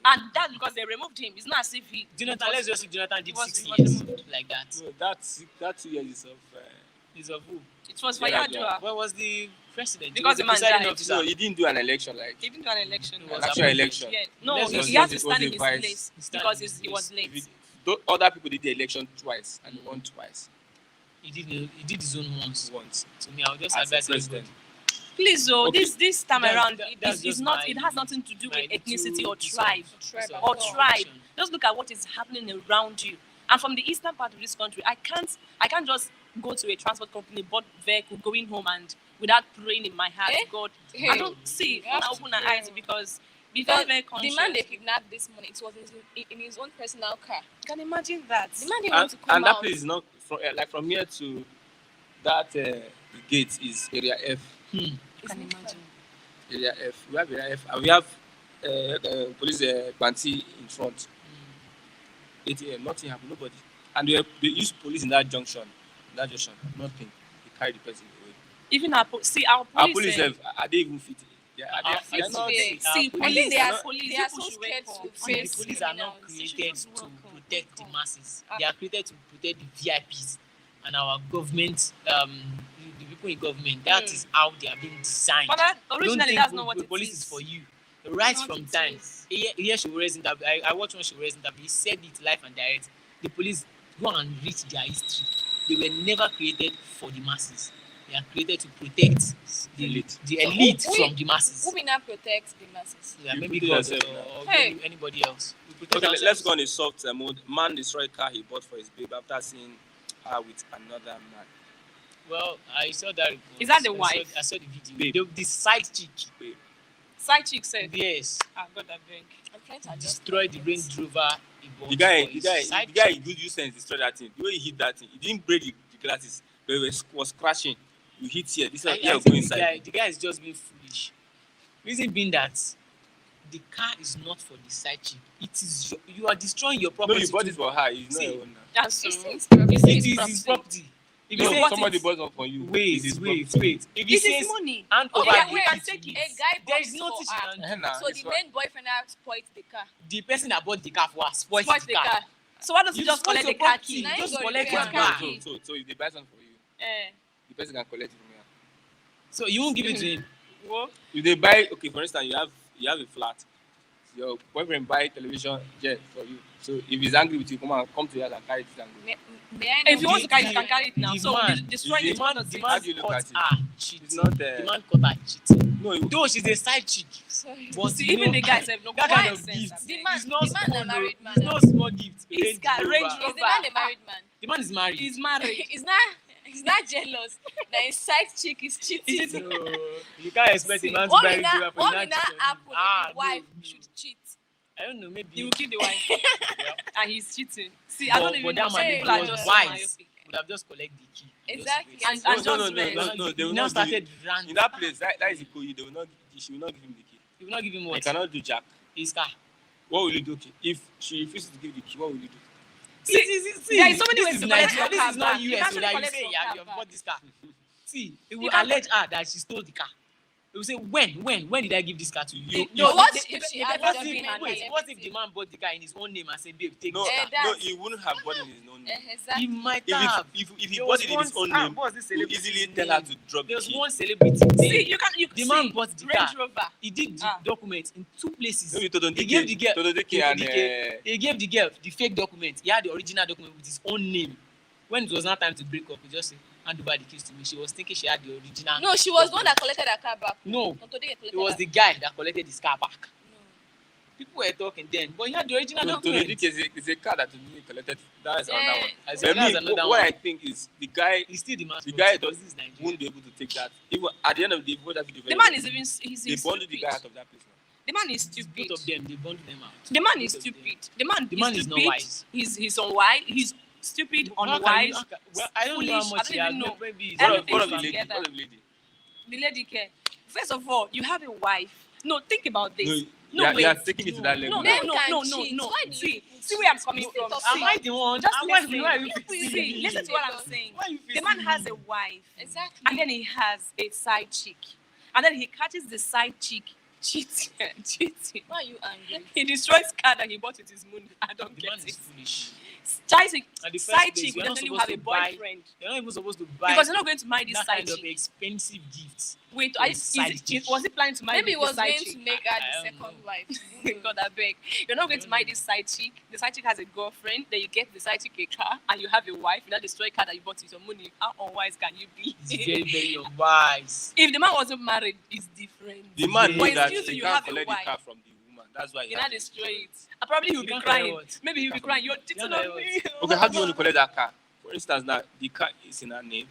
Speaker 2: And that's because they removed him. It's not as if he.
Speaker 4: Jonathan, let's just say Jonathan did 6 years like that.
Speaker 1: No, that 2 years is of.
Speaker 4: Is of who?
Speaker 2: It was for Yadua.
Speaker 4: Where was the president?
Speaker 2: Because the man died.
Speaker 1: So he didn't do an election like.
Speaker 2: He didn't do an election.
Speaker 1: An actual election.
Speaker 2: Yeah. No, he had to stand in his place because he was late.
Speaker 1: Other people did the election twice and he won twice.
Speaker 4: He did his own once. To me, I'll just advise everybody.
Speaker 2: Please, though,
Speaker 1: Okay.
Speaker 2: this time around, it has nothing to do with ethnicity or tribe. Just look at what is happening around you. And from the eastern part of this country, I can't just go to a transport company, bought vehicle, going home and without praying in my heart, God, I don't see. I open my eyes because be very, very conscious.
Speaker 3: The man they kidnapped this morning, it was in his own personal car.
Speaker 2: You can imagine that.
Speaker 3: The man didn't want to come
Speaker 1: and
Speaker 3: out.
Speaker 1: that place is not from here to that gate is area F.
Speaker 2: You can imagine.
Speaker 1: Area F. We have area F and we have police panty in front. 8 a.m. Nothing happened. Nobody. And they use police in that junction. Nothing. They carry the person away.
Speaker 2: Even our police.
Speaker 1: Are they even fit? They are not.
Speaker 2: Police. They are
Speaker 3: so scared to face.
Speaker 4: The police are not created to protect the masses. They are created to protect the VIPs and our government. The people in government. That is how they are being designed.
Speaker 2: But originally, that's not what
Speaker 4: the police is for you. Right from time. Here she was interview. I watched when she was interview. He said it live and direct. The police go and read their history. They were never created for the masses. They are created to protect the elite from the masses.
Speaker 3: Who will not protect the masses?
Speaker 4: Yeah, maybe God or anybody else.
Speaker 1: Okay, let's go on a soft mode. Man destroyed car he bought for his babe after seeing her with another man.
Speaker 4: Well, I saw that report.
Speaker 2: Is that the wife?
Speaker 4: I saw the video. The side chick.
Speaker 1: Babe.
Speaker 2: Side chick said.
Speaker 4: Yes.
Speaker 2: God, I beg.
Speaker 3: I'm trying to
Speaker 4: destroy the Range Rover.
Speaker 1: The guy you sense destroyed that thing. The way he hit that thing, he didn't break the glasses, but it was crashing. You hit here. This one here go inside.
Speaker 4: The guy is just being foolish. Reason being that the car is not for the side chick. It is you are destroying your property.
Speaker 1: No, you bought it for her. It's not your own.
Speaker 2: That's so.
Speaker 4: It is his property.
Speaker 1: If you say somebody bought it for you,
Speaker 4: wait. If he says
Speaker 2: money,
Speaker 4: and over
Speaker 3: a guy
Speaker 4: there is
Speaker 3: bought
Speaker 4: nothing.
Speaker 3: so the main boyfriend had spoiled the car.
Speaker 4: The person that bought the car for her spoiled the car.
Speaker 2: So why don't you just collect the car key?
Speaker 4: Just collect his car.
Speaker 1: So if they buy something for you, the person can collect it from you.
Speaker 4: So you won't give it to him.
Speaker 2: What?
Speaker 1: If they buy, okay, for instance, you have a flat. Your boyfriend buy television jet for you. So if he's angry with you, come to your house and carry it and go.
Speaker 2: If you want to carry it, you can carry it now. So destroy the man.
Speaker 4: The
Speaker 1: How do you look at it?
Speaker 4: It's
Speaker 1: not
Speaker 4: the man caught her cheating.
Speaker 1: No,
Speaker 4: though she's a side chick.
Speaker 3: Sorry.
Speaker 4: But
Speaker 2: see, even the guys have no
Speaker 4: that kind of
Speaker 2: sense.
Speaker 4: gift.
Speaker 3: The man,
Speaker 4: It's not
Speaker 3: the man a married man.
Speaker 4: It's not small gift.
Speaker 2: He's got Range Rover.
Speaker 3: Is the man a married man?
Speaker 4: The man is married.
Speaker 2: He's married.
Speaker 3: He's not jealous that his side chick is cheating.
Speaker 4: No, you can't expect a man to
Speaker 3: What
Speaker 4: buy
Speaker 3: will
Speaker 4: Range Rover
Speaker 3: not
Speaker 4: for
Speaker 3: happen if the wife should cheat?
Speaker 4: I don't know, maybe
Speaker 2: He will kill the wife.
Speaker 4: Yeah.
Speaker 2: And he's cheating. See, I don't even know. Some people are just so
Speaker 4: wise.
Speaker 2: myopic.
Speaker 4: Would have just collect the key.
Speaker 3: Exactly.
Speaker 2: And
Speaker 1: No,
Speaker 2: just
Speaker 1: no,
Speaker 2: rest.
Speaker 1: they will
Speaker 4: now
Speaker 1: not
Speaker 4: started
Speaker 1: do
Speaker 4: ranting.
Speaker 1: in that place. That is Ikoyi. They will not. She will not give him the key.
Speaker 4: He will not give him
Speaker 1: They
Speaker 4: what?
Speaker 1: cannot do jack.
Speaker 4: His car.
Speaker 1: What will you do? Okay? If she refuses to give the key, what will you do?
Speaker 4: See,
Speaker 2: there is so many
Speaker 4: this
Speaker 2: ways
Speaker 4: is
Speaker 2: to collect
Speaker 4: Nigeria.
Speaker 2: your
Speaker 4: This
Speaker 2: car
Speaker 4: is not
Speaker 2: back. You
Speaker 4: US.
Speaker 2: can't
Speaker 4: So that you
Speaker 2: collect
Speaker 4: say,
Speaker 2: your
Speaker 4: yeah,
Speaker 2: car
Speaker 4: you have
Speaker 2: back.
Speaker 4: bought this car. See, it will
Speaker 2: can't-
Speaker 4: allege her that she stole the car. They will say, when did I give this car to you?
Speaker 2: No,
Speaker 3: What
Speaker 2: they-
Speaker 3: if
Speaker 2: they-
Speaker 3: she
Speaker 2: they-
Speaker 3: had
Speaker 2: they-
Speaker 3: just
Speaker 2: they-
Speaker 3: been
Speaker 2: they-
Speaker 3: an
Speaker 4: Wait,
Speaker 3: idea?
Speaker 4: what if the man bought the car in his own name and said, babe, take
Speaker 1: No,
Speaker 4: this car?
Speaker 3: that's-
Speaker 1: no, he wouldn't have bought it in his own name.
Speaker 3: Exactly.
Speaker 4: He might
Speaker 1: If
Speaker 4: have.
Speaker 1: he
Speaker 4: There
Speaker 1: bought
Speaker 4: was
Speaker 1: it in his own
Speaker 4: once-
Speaker 1: name,
Speaker 4: what's this
Speaker 1: he would
Speaker 4: celebrity's
Speaker 1: easily tell her
Speaker 4: name?
Speaker 1: to drop
Speaker 4: There
Speaker 1: the
Speaker 4: was
Speaker 1: key.
Speaker 4: one celebrity.
Speaker 2: See, you can't.
Speaker 4: The man bought the
Speaker 2: Range
Speaker 4: car.
Speaker 2: Rover.
Speaker 4: He did the documents in 2 places.
Speaker 1: Maybe Todo
Speaker 4: He gave the girl.
Speaker 1: Dike and
Speaker 4: He gave the girl the fake document. He had the original document with his own name. When it was not time to break up, he just said, hand over the keys to me. She was thinking she had the original.
Speaker 3: No, she was the one that collected her car back.
Speaker 4: No,
Speaker 3: No, today
Speaker 4: it was the guy that collected his car back.
Speaker 3: No.
Speaker 4: People were talking then, but he had the original
Speaker 1: Todo
Speaker 4: document.
Speaker 1: Dike is a car that will be collected. That is another one.
Speaker 4: I
Speaker 1: I
Speaker 4: said, that's
Speaker 1: mean,
Speaker 4: another
Speaker 1: what I
Speaker 4: one.
Speaker 1: think is the guy
Speaker 4: He's still the man.
Speaker 1: the guy
Speaker 4: This is Nigeria.
Speaker 1: won't be able to take that. Even at the end of the day, what that video
Speaker 2: The man is even.
Speaker 1: they bundled the guy out of that place now.
Speaker 2: The man is
Speaker 4: It's
Speaker 2: stupid.
Speaker 4: both of them, they bundle them out.
Speaker 2: The man is
Speaker 4: Both of them.
Speaker 2: stupid. The man
Speaker 4: is
Speaker 2: is
Speaker 4: not
Speaker 2: stupid.
Speaker 4: wise.
Speaker 2: He's unwise. He's stupid,
Speaker 4: How can
Speaker 2: unwise.
Speaker 4: you- well, I don't know how
Speaker 2: foolish.
Speaker 4: much
Speaker 2: I
Speaker 4: he
Speaker 2: don't
Speaker 4: has.
Speaker 2: even know.
Speaker 4: Maybe he's
Speaker 2: Everything
Speaker 1: What of
Speaker 2: is
Speaker 1: the lady?
Speaker 2: together.
Speaker 1: What of the lady?
Speaker 2: The lady care. First of all, you have a wife. No, think about this.
Speaker 1: No,
Speaker 2: wait.
Speaker 1: you are taking it to that level.
Speaker 2: No,
Speaker 1: now.
Speaker 2: no,
Speaker 3: Men
Speaker 2: no,
Speaker 3: can
Speaker 2: no,
Speaker 3: cheat.
Speaker 2: no.
Speaker 3: Why do you
Speaker 2: See,
Speaker 3: people
Speaker 2: see where I'm
Speaker 3: cheat?
Speaker 2: coming
Speaker 3: You
Speaker 2: from.
Speaker 3: talk
Speaker 4: Am
Speaker 2: See,
Speaker 4: I the one?
Speaker 2: just
Speaker 4: Why
Speaker 2: listen.
Speaker 4: why are you
Speaker 3: People
Speaker 4: fixing
Speaker 3: see,
Speaker 4: me?
Speaker 2: Listen to what I'm saying.
Speaker 4: Why are you
Speaker 2: The
Speaker 4: fixing
Speaker 2: man
Speaker 4: me?
Speaker 2: has a wife,
Speaker 3: Exactly.
Speaker 2: and then he has a side chick, and then he catches the side chick cheating.
Speaker 3: Why are you angry?
Speaker 2: He destroys car that he bought with his money. I don't
Speaker 4: The
Speaker 2: get
Speaker 4: man
Speaker 2: it.
Speaker 4: is foolish.
Speaker 2: Side chick,
Speaker 4: At the first
Speaker 2: side
Speaker 4: place,
Speaker 2: chick
Speaker 4: you're
Speaker 2: will
Speaker 4: not
Speaker 2: definitely
Speaker 4: supposed
Speaker 2: have a
Speaker 4: to buy-
Speaker 2: boyfriend
Speaker 4: You're not even supposed to buy
Speaker 2: because you're not going to marry this
Speaker 4: that
Speaker 2: side
Speaker 4: kind of
Speaker 2: chick.
Speaker 4: expensive gifts.
Speaker 2: Wait,
Speaker 4: for
Speaker 2: are
Speaker 4: the
Speaker 2: you,
Speaker 4: side chick.
Speaker 2: was he planning to marry
Speaker 3: Maybe he
Speaker 2: the
Speaker 3: was
Speaker 2: side
Speaker 3: going
Speaker 2: chick?
Speaker 3: to make her
Speaker 4: I
Speaker 3: the
Speaker 4: don't
Speaker 3: second
Speaker 4: know.
Speaker 3: wife.
Speaker 2: God, I beg. You're not going to marry this side chick. The side chick has a girlfriend. Then you get the side chick a car, and you have a wife. You now destroy car that you bought with your money. How unwise can you be?
Speaker 4: It's very, very unwise.
Speaker 2: If the man wasn't married, it's different.
Speaker 1: The man
Speaker 4: But
Speaker 1: knows
Speaker 2: it's
Speaker 1: that
Speaker 2: due to
Speaker 1: he
Speaker 2: you
Speaker 1: can't
Speaker 2: have a
Speaker 1: collect the
Speaker 2: wife.
Speaker 1: car from the woman. That's why he
Speaker 2: You
Speaker 1: has
Speaker 2: now
Speaker 1: to
Speaker 2: destroy it. Probably he'll
Speaker 4: You
Speaker 2: be
Speaker 4: can't
Speaker 2: crying.
Speaker 4: collect what?
Speaker 2: Maybe he'll be crying. You're cheating
Speaker 4: can't
Speaker 2: on me.
Speaker 1: Okay, how do you want to collect that car? For instance, now the car is in her name.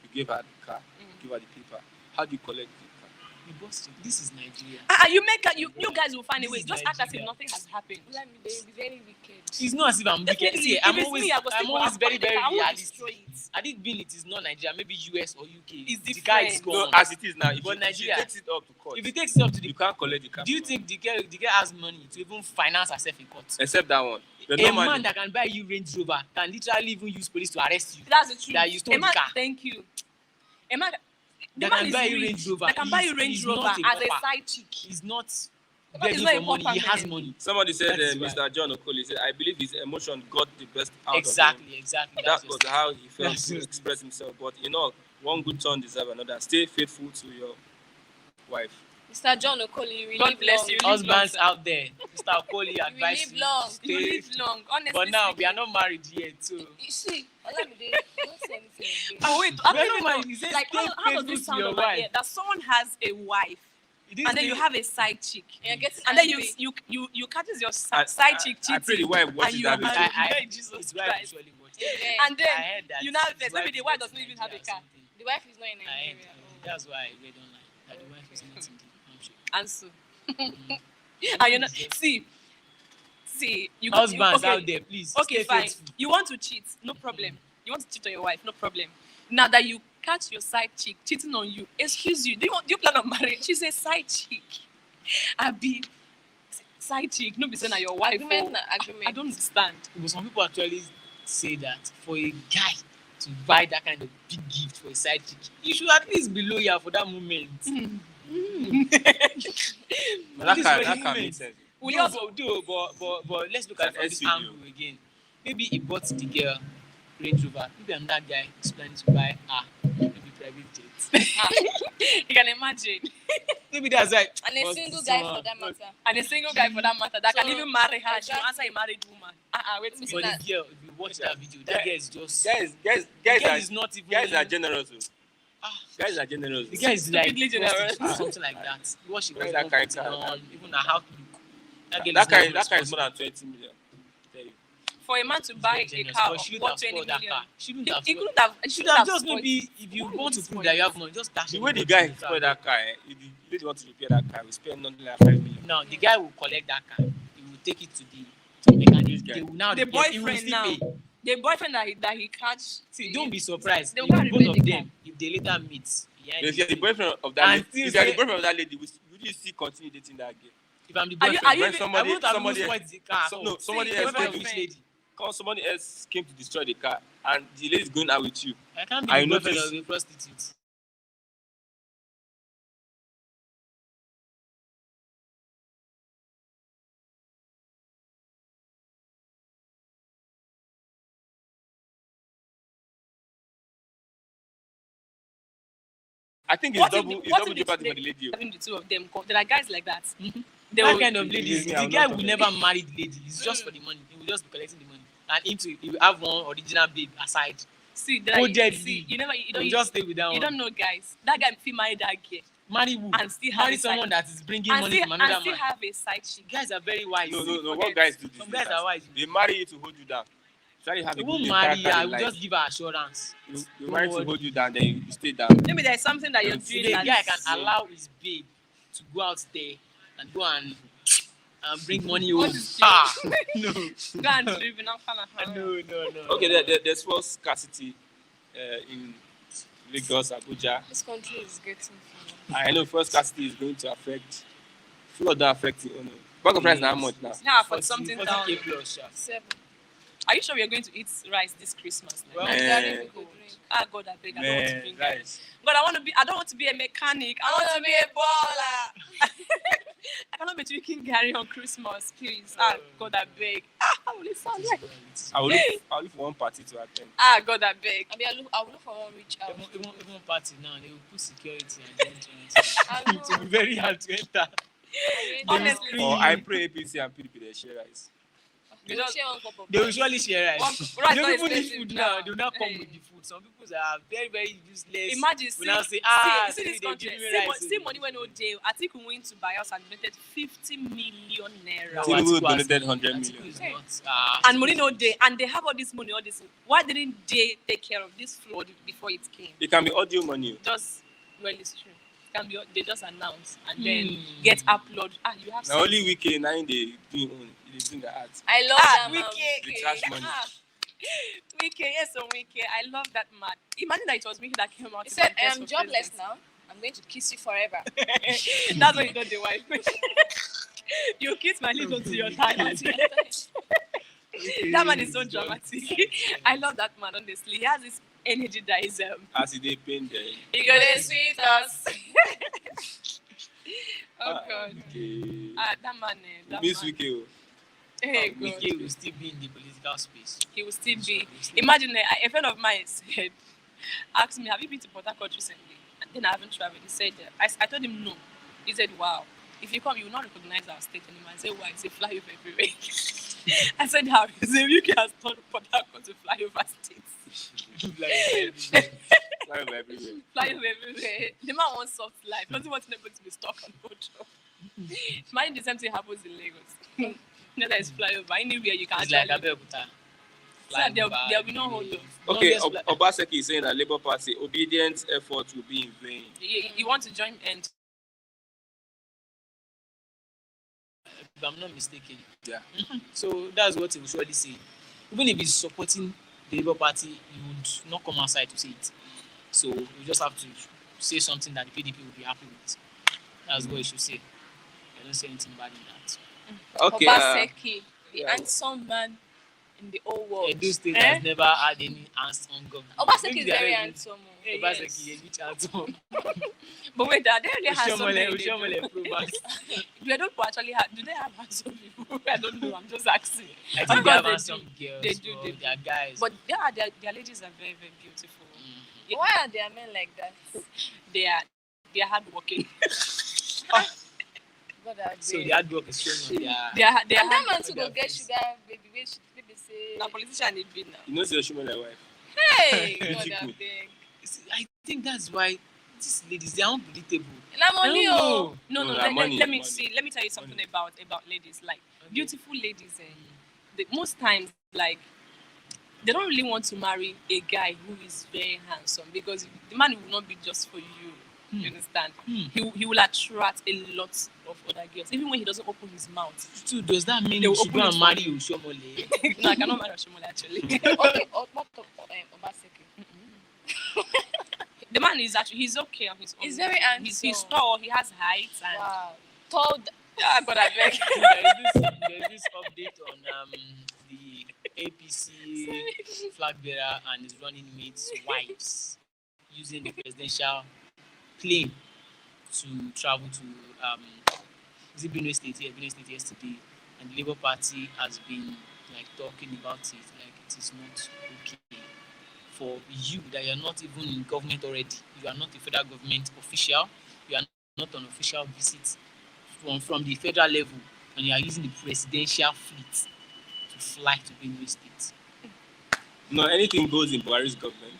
Speaker 1: You give her the car, give her the paper. How do you collect the car?
Speaker 4: You bust it. This is Nigeria.
Speaker 2: You make you guys will find a
Speaker 4: This
Speaker 2: way.
Speaker 4: is
Speaker 2: Just act as if
Speaker 4: Nigeria.
Speaker 2: nothing has happened.
Speaker 3: Let me be very wicked.
Speaker 4: It's not as if I'm wicked.
Speaker 2: Definitely,
Speaker 4: See,
Speaker 2: if
Speaker 4: I'm
Speaker 2: it's
Speaker 4: always,
Speaker 2: me, I go
Speaker 4: I'm
Speaker 2: stick
Speaker 4: always
Speaker 2: with
Speaker 4: very,
Speaker 2: my
Speaker 4: very
Speaker 2: I won't
Speaker 4: realistic.
Speaker 2: destroy it.
Speaker 4: Had it been, it is not Nigeria, maybe US or UK.
Speaker 2: It's
Speaker 4: the guy is
Speaker 2: different.
Speaker 1: No,
Speaker 4: gone.
Speaker 1: as it is now, if
Speaker 4: But
Speaker 1: she
Speaker 4: Nigeria-
Speaker 1: takes it up to court,
Speaker 4: If he takes it up to the,
Speaker 1: you can't collect the car.
Speaker 4: do you
Speaker 1: from her.
Speaker 4: think the girl has money to even finance herself in court?
Speaker 1: Except that one. But
Speaker 4: A
Speaker 1: normally,
Speaker 4: man that can buy you Range Rover can literally even use police to arrest you.
Speaker 2: That's the truth.
Speaker 4: That you stole
Speaker 2: A man,
Speaker 4: the car.
Speaker 2: thank you. A man, the
Speaker 4: That
Speaker 2: man
Speaker 4: can
Speaker 2: is
Speaker 4: buy you
Speaker 2: rich.
Speaker 4: Range Rover.
Speaker 2: That can buy you
Speaker 4: He's-
Speaker 2: Range
Speaker 4: he's
Speaker 2: Rover
Speaker 4: not a
Speaker 2: as a
Speaker 4: pauper.
Speaker 2: side chick.
Speaker 4: He's not
Speaker 2: man is
Speaker 4: begging
Speaker 2: not
Speaker 4: for
Speaker 2: a
Speaker 4: money. He
Speaker 2: pauper
Speaker 4: has
Speaker 2: man.
Speaker 4: money.
Speaker 1: somebody said,
Speaker 4: That's
Speaker 1: Mr. John Okoli said, I believe his emotion got the best out of him.
Speaker 4: Exactly.
Speaker 1: That
Speaker 4: That's
Speaker 1: was
Speaker 4: just-
Speaker 1: how he felt
Speaker 4: That's
Speaker 1: to
Speaker 4: just-
Speaker 1: express himself. But one good turn deserves another. Stay faithful to your wife.
Speaker 3: Mr. John Okoli, we
Speaker 2: God
Speaker 3: live
Speaker 2: bless
Speaker 3: long.
Speaker 2: you.
Speaker 4: Husbands out there, Mr. Okoli
Speaker 3: We
Speaker 4: advice
Speaker 3: live long.
Speaker 2: You
Speaker 4: stay.
Speaker 2: live long, honestly.
Speaker 4: But now we are
Speaker 2: speaking.
Speaker 4: not married yet, so.
Speaker 3: You see, Olamide, don't say anything again.
Speaker 2: Oh wait,
Speaker 4: We
Speaker 2: I
Speaker 4: are
Speaker 2: don't
Speaker 4: not
Speaker 2: even
Speaker 4: married.
Speaker 2: know.
Speaker 4: He says
Speaker 2: Like,
Speaker 4: stay
Speaker 2: how does
Speaker 4: faithful
Speaker 2: this
Speaker 4: to
Speaker 2: sound
Speaker 4: your
Speaker 2: over
Speaker 4: wife.
Speaker 2: here? That someone has a wife,
Speaker 4: He didn't
Speaker 2: and then
Speaker 4: say-
Speaker 2: you have a side chick,
Speaker 3: And you're getting
Speaker 2: and then
Speaker 3: angry.
Speaker 2: you catches your
Speaker 1: I-
Speaker 2: side chick
Speaker 1: I pray the
Speaker 2: cheating,
Speaker 1: wife
Speaker 2: and
Speaker 1: watches
Speaker 2: you
Speaker 1: that
Speaker 2: marry.
Speaker 1: video.
Speaker 4: I-
Speaker 2: Jesus
Speaker 4: his wife
Speaker 2: Christ.
Speaker 4: usually watches.
Speaker 3: Amen.
Speaker 2: And then
Speaker 4: I heard that
Speaker 2: you now
Speaker 4: his
Speaker 2: vex. Maybe the
Speaker 4: is
Speaker 2: wife
Speaker 4: not
Speaker 2: doesn't even
Speaker 4: in
Speaker 2: have a
Speaker 4: Nigeria or
Speaker 2: car.
Speaker 4: something.
Speaker 3: The wife is not in
Speaker 4: I heard,
Speaker 3: Nigeria.
Speaker 4: that's why I read online that the wife is not in the country.
Speaker 2: And so, and you know, see, you
Speaker 4: Husbands
Speaker 2: okay,
Speaker 4: out there, please.
Speaker 2: Okay,
Speaker 4: stay
Speaker 2: fine.
Speaker 4: faithful.
Speaker 2: You want to cheat, no problem. You want to cheat on your wife, no problem. Now that you catch your side chick cheating on you, excuse you, do you plan on marriage? She's a side chick. I be side chick, no be saying na your wife.
Speaker 3: Agreement
Speaker 2: oh.
Speaker 3: na agreement.
Speaker 2: I don't understand.
Speaker 4: But some people actually say that for a guy to buy that kind of big gift for a side chick, you should at least be loyal for that moment.
Speaker 1: That
Speaker 4: This
Speaker 1: can
Speaker 4: was
Speaker 1: that
Speaker 4: the
Speaker 1: can
Speaker 4: moment.
Speaker 1: make sense.
Speaker 2: Will you
Speaker 4: No,
Speaker 2: also
Speaker 4: but let's look at it from
Speaker 1: It's
Speaker 4: this
Speaker 1: an
Speaker 4: angle again. Maybe he bought the girl Range Rover. Maybe another guy is planning to buy maybe private jet.
Speaker 2: you can imagine?
Speaker 4: Maybe that's right.
Speaker 3: And a
Speaker 4: But
Speaker 3: single
Speaker 4: this
Speaker 3: guy
Speaker 4: one-
Speaker 3: for that matter.
Speaker 2: And a single guy for that matter that can
Speaker 3: So,
Speaker 2: even marry her. She will
Speaker 3: exactly.
Speaker 2: answer a married woman. Wait a
Speaker 3: But
Speaker 4: For
Speaker 2: minute.
Speaker 4: the girl, if you watch that video, that girl is just.
Speaker 1: Guys
Speaker 4: the girl
Speaker 1: are
Speaker 4: is not even.
Speaker 1: guys are generous.
Speaker 4: Ah.
Speaker 1: Guys are generous.
Speaker 4: The guy is like
Speaker 2: Stupidly generous.
Speaker 4: something like that. What she was
Speaker 1: Where that kind
Speaker 4: putting
Speaker 1: of-
Speaker 4: on, even her outlook. That girl
Speaker 1: That
Speaker 4: is not
Speaker 1: guy is
Speaker 4: responsible.
Speaker 1: more than 20 million. Tell you.
Speaker 2: For a man to
Speaker 4: She's
Speaker 2: buy
Speaker 4: very
Speaker 2: a
Speaker 4: generous,
Speaker 2: car
Speaker 4: but
Speaker 2: of
Speaker 4: she shouldn't
Speaker 2: worth
Speaker 4: have
Speaker 2: 20
Speaker 4: spoiled that
Speaker 2: million,
Speaker 4: car. She shouldn't
Speaker 2: he
Speaker 4: have
Speaker 2: couldn't
Speaker 4: spoiled.
Speaker 2: have. He
Speaker 4: Should
Speaker 2: shouldn't
Speaker 4: have
Speaker 2: have
Speaker 4: just
Speaker 2: spoiled.
Speaker 4: maybe if you want to prove
Speaker 2: spoiled.
Speaker 4: that you have money, just dash
Speaker 1: The
Speaker 4: it
Speaker 1: way the
Speaker 4: over
Speaker 1: guy
Speaker 4: to the
Speaker 1: spoiled
Speaker 4: car.
Speaker 1: that car, if the lady wants to repair that car, we spend nothing like 5 million.
Speaker 4: Now the guy will collect that car. He will take it to the mechanic.
Speaker 1: guy.
Speaker 4: They will now
Speaker 2: The
Speaker 4: get, he will
Speaker 2: boyfriend
Speaker 4: still
Speaker 2: now.
Speaker 4: pay.
Speaker 2: The boyfriend that he catch.
Speaker 4: See, don't be surprised
Speaker 3: They'll
Speaker 4: if
Speaker 3: go and
Speaker 4: both
Speaker 3: repair
Speaker 4: of
Speaker 3: the
Speaker 4: them, if they later meet.
Speaker 1: If you're the boyfriend of that
Speaker 4: And
Speaker 1: lady,
Speaker 4: still
Speaker 1: if you're the
Speaker 4: say-
Speaker 1: boyfriend of that lady, would you still continue dating that girl?
Speaker 4: If I'm the
Speaker 2: Are you-
Speaker 4: boyfriend,
Speaker 2: are you
Speaker 1: When
Speaker 2: even-
Speaker 1: somebody,
Speaker 4: I won't have
Speaker 1: somebody,
Speaker 4: even spoiled the car.
Speaker 1: no, somebody
Speaker 2: See,
Speaker 1: else
Speaker 4: boyfriend
Speaker 1: came
Speaker 4: of
Speaker 1: to,
Speaker 4: which
Speaker 2: boyfriend.
Speaker 4: lady?
Speaker 1: somebody else came to destroy the car, and the lady is going out with you.
Speaker 4: I can't be
Speaker 1: I
Speaker 4: the boyfriend
Speaker 1: noticed-
Speaker 4: of a prostitute.
Speaker 1: I think it's
Speaker 2: What if
Speaker 1: double,
Speaker 2: the-
Speaker 1: it's
Speaker 2: what
Speaker 1: double
Speaker 2: if the-
Speaker 1: jeopardy for the lady.
Speaker 2: Having the two of them, there are guys like that.
Speaker 4: Mhm.
Speaker 2: They
Speaker 4: That
Speaker 2: will-
Speaker 4: kind of
Speaker 1: He
Speaker 4: lady,
Speaker 1: gives me, I
Speaker 4: the
Speaker 1: will
Speaker 4: guy
Speaker 1: not
Speaker 4: will
Speaker 1: talk
Speaker 4: never marry the lady. It's just for the money. He will just be collecting the money. And he will have one original babe aside.
Speaker 2: See,
Speaker 4: Oh,
Speaker 2: that
Speaker 4: deadly.
Speaker 2: see, you
Speaker 4: He
Speaker 2: don't
Speaker 4: will just stay with that
Speaker 2: you
Speaker 4: one.
Speaker 2: don't know guys. That guy feel marry that girl
Speaker 4: Marry who?
Speaker 2: and still have
Speaker 4: Marry
Speaker 2: a side,
Speaker 4: someone that is bringing
Speaker 2: and
Speaker 4: money
Speaker 2: still,
Speaker 4: from another
Speaker 2: and still
Speaker 4: man.
Speaker 2: have a side chick.
Speaker 4: Guys are very wise.
Speaker 1: No, what
Speaker 2: forget.
Speaker 1: guys do this?
Speaker 4: Some
Speaker 1: is
Speaker 4: guys
Speaker 1: that
Speaker 4: are wise.
Speaker 1: They marry you to hold you down. Try to have
Speaker 4: They
Speaker 1: a
Speaker 4: won't
Speaker 1: good
Speaker 4: marry
Speaker 1: character
Speaker 4: her. I
Speaker 1: in
Speaker 4: will
Speaker 1: life.
Speaker 4: just give her assurance.
Speaker 1: You marry to
Speaker 4: Don't
Speaker 1: hold
Speaker 4: worry.
Speaker 1: you down, then you stay down.
Speaker 2: Maybe there's something that you're
Speaker 1: Yes.
Speaker 2: doing
Speaker 4: The
Speaker 2: that
Speaker 4: guy can
Speaker 2: is-
Speaker 4: allow his babe to go out there and go and bring money
Speaker 2: What
Speaker 4: home.
Speaker 2: is
Speaker 4: No.
Speaker 2: go and live in Afghanistan.
Speaker 4: No.
Speaker 1: Okay, there's fuel scarcity in Lagos, Abuja.
Speaker 3: This country is getting full.
Speaker 1: I know fuel scarcity is going to affect. Fuel don't affect it. Oh no. Bag of rice now how much now?
Speaker 2: Yeah, for something down.
Speaker 4: 40K plus, yeah.
Speaker 3: 7.
Speaker 2: Are you sure we are going to eat rice this Christmas? Now?
Speaker 4: Well,
Speaker 1: Man.
Speaker 3: Very good.
Speaker 2: God, I beg. I don't want to
Speaker 1: Man,
Speaker 2: drink
Speaker 1: rice.
Speaker 2: God, I don't want to be a mechanic. I want to be a baller. I cannot be drinking Gary on Christmas, please. God, I beg. How will it sound like?
Speaker 1: I'll look for one party to attend.
Speaker 2: God, I beg.
Speaker 3: I mean, I'll look for one reach out.
Speaker 4: Even party now, they will put security and
Speaker 3: I know.
Speaker 4: it will be very hard to enter.
Speaker 2: Honestly.
Speaker 1: Or I pray APC and PDP they share rice.
Speaker 3: They will share one cup of
Speaker 4: They will
Speaker 3: rice.
Speaker 4: surely share rice.
Speaker 2: Rice
Speaker 4: You know,
Speaker 2: not
Speaker 4: people need
Speaker 2: expensive
Speaker 4: food
Speaker 2: now.
Speaker 4: now. They will not come
Speaker 2: Hey.
Speaker 4: with the food. Some people are very, very useless.
Speaker 2: Imagine,
Speaker 4: will now say,
Speaker 2: see this
Speaker 4: they
Speaker 2: country.
Speaker 4: give me
Speaker 2: See,
Speaker 4: rice.
Speaker 2: see money when no day. I think we went to buy us and donated 50 million naira.
Speaker 4: No,
Speaker 1: Tinubu
Speaker 4: Atiku has-
Speaker 1: donated 100
Speaker 4: Atiku
Speaker 1: million.
Speaker 4: is
Speaker 2: Hey.
Speaker 4: not,
Speaker 2: And money no day, and they have all this money, all this. Why didn't they take care of this flood before it came?
Speaker 1: It can be audio money.
Speaker 2: Just it's true. It can be they just announce and then
Speaker 4: Hmm.
Speaker 2: get upload. You have
Speaker 1: Now only weekend now they doing own. They doing the art.
Speaker 3: I love that man.
Speaker 1: The trash money.
Speaker 2: Wiki, yes, so Wiki. I love that man. Imagine that it was Wiki that came out.
Speaker 3: He
Speaker 2: to
Speaker 3: said,
Speaker 2: contest
Speaker 3: I'm
Speaker 2: for
Speaker 3: jobless
Speaker 2: president.
Speaker 3: now. I'm going to kiss you forever.
Speaker 2: That's why you got the wife. You kiss my lips onto your thigh. That man is so dramatic. I love that man, honestly. He has this energy that is
Speaker 1: As they paint the.
Speaker 2: he got it sweet us. Oh God.
Speaker 1: Okay.
Speaker 2: That man, that
Speaker 1: Miss
Speaker 2: man.
Speaker 1: Wiki.
Speaker 2: Hey God.
Speaker 4: Wike will still be in the political space.
Speaker 2: He will still be. Imagine a friend of mine said, asked me, have you been to Port Harcourt recently? And then I haven't traveled. He said, I told him no. He said, wow. If you come, you will not recognize our state anymore. I said, why? He said, fly over everywhere. I said, how? He said, UK has turned Port Harcourt to fly over states.
Speaker 1: Fly over everywhere.
Speaker 2: Fly over everywhere. The man wants soft life. Doesn't want anybody to be stuck on board. Imagine the same thing happens in Lagos. No, that is fly over. Anywhere you can
Speaker 4: It's like
Speaker 2: actually.
Speaker 4: Abeokuta.
Speaker 2: So there'll be no hold up.
Speaker 1: Okay, Obaseki is saying that Labour Party obedient effort will be in vain.
Speaker 2: You want to join and
Speaker 4: If I'm not mistaken.
Speaker 1: Yeah.
Speaker 4: So that's what he will surely say. Even if he's supporting the Labour Party, he would not come outside to say it. So we just have to say something that the PDP will be happy with. That's what he should say. I don't say anything bad in that.
Speaker 1: Okay.
Speaker 3: Obaseki, the
Speaker 1: yeah.
Speaker 3: handsome man in the old world.
Speaker 4: Edo State
Speaker 2: Eh?
Speaker 4: has never had any hands-on government.
Speaker 3: Obaseki
Speaker 4: Maybe
Speaker 3: is
Speaker 4: they are
Speaker 3: very
Speaker 4: good.
Speaker 3: handsome.
Speaker 2: Hey,
Speaker 4: Obaseki
Speaker 2: yes.
Speaker 4: is which handsome.
Speaker 2: But wait, are they really handsome?
Speaker 4: Oshomole Pro-Max.
Speaker 2: Do don't actually have? Do they have handsome people? I don't know. I'm just asking.
Speaker 4: I
Speaker 2: Of
Speaker 4: think they
Speaker 2: course
Speaker 4: have
Speaker 2: they
Speaker 4: handsome
Speaker 2: do.
Speaker 4: girls.
Speaker 2: They do,
Speaker 4: but
Speaker 2: they do.
Speaker 4: They are guys.
Speaker 2: But their ladies are very, very beautiful.
Speaker 3: But why are there men like that?
Speaker 2: They are hardworking.
Speaker 3: God, I
Speaker 4: so
Speaker 3: beg.
Speaker 4: the hard work is showing on their.
Speaker 2: They are
Speaker 3: And that man
Speaker 2: hardworking.
Speaker 3: to go get sugar, baby, baby say.
Speaker 2: Now politician need be now.
Speaker 1: You know, say Oshomole wife.
Speaker 3: Hey, God,
Speaker 1: Beautiful.
Speaker 3: I beg.
Speaker 4: See, I think that's why these ladies, they are unpredictable.
Speaker 3: And I'm
Speaker 4: I
Speaker 3: only
Speaker 4: don't
Speaker 3: oh.
Speaker 4: know.
Speaker 2: No,
Speaker 1: No,
Speaker 2: let
Speaker 1: money,
Speaker 2: me
Speaker 1: money.
Speaker 2: see. Let me tell you something
Speaker 1: Money.
Speaker 2: about ladies. Like
Speaker 4: Okay.
Speaker 2: beautiful ladies, most times like they don't really want to marry a guy who is very handsome because the man will not be just for you. You understand? He will attract a lot of other girls, even when he doesn't open his mouth.
Speaker 4: So does that mean
Speaker 2: They
Speaker 4: you
Speaker 2: will
Speaker 4: should
Speaker 2: open
Speaker 4: go
Speaker 2: it
Speaker 4: and
Speaker 2: for
Speaker 4: marry
Speaker 2: you.
Speaker 4: Oshomole?
Speaker 2: No, I cannot marry Oshomole actually.
Speaker 3: Okay, what of Obaseki?
Speaker 2: The man is actually he's okay on his own.
Speaker 3: He's very
Speaker 2: He's
Speaker 3: handsome.
Speaker 2: tall. He has height and
Speaker 3: Wow. Told.
Speaker 2: yeah, but I beg.
Speaker 4: There is this update on the APC flag bearer and his running mates' wives using the presidential plane to travel to is it Benue State? Yeah, Benue State yesterday, and the Labour Party has been like talking about it, like it is not okay for you that you are not even in government already. You are not a federal government official. You are not on official visit from the federal level, and you are using the presidential fleet to fly to Benue State.
Speaker 1: No, anything goes in Buhari's government.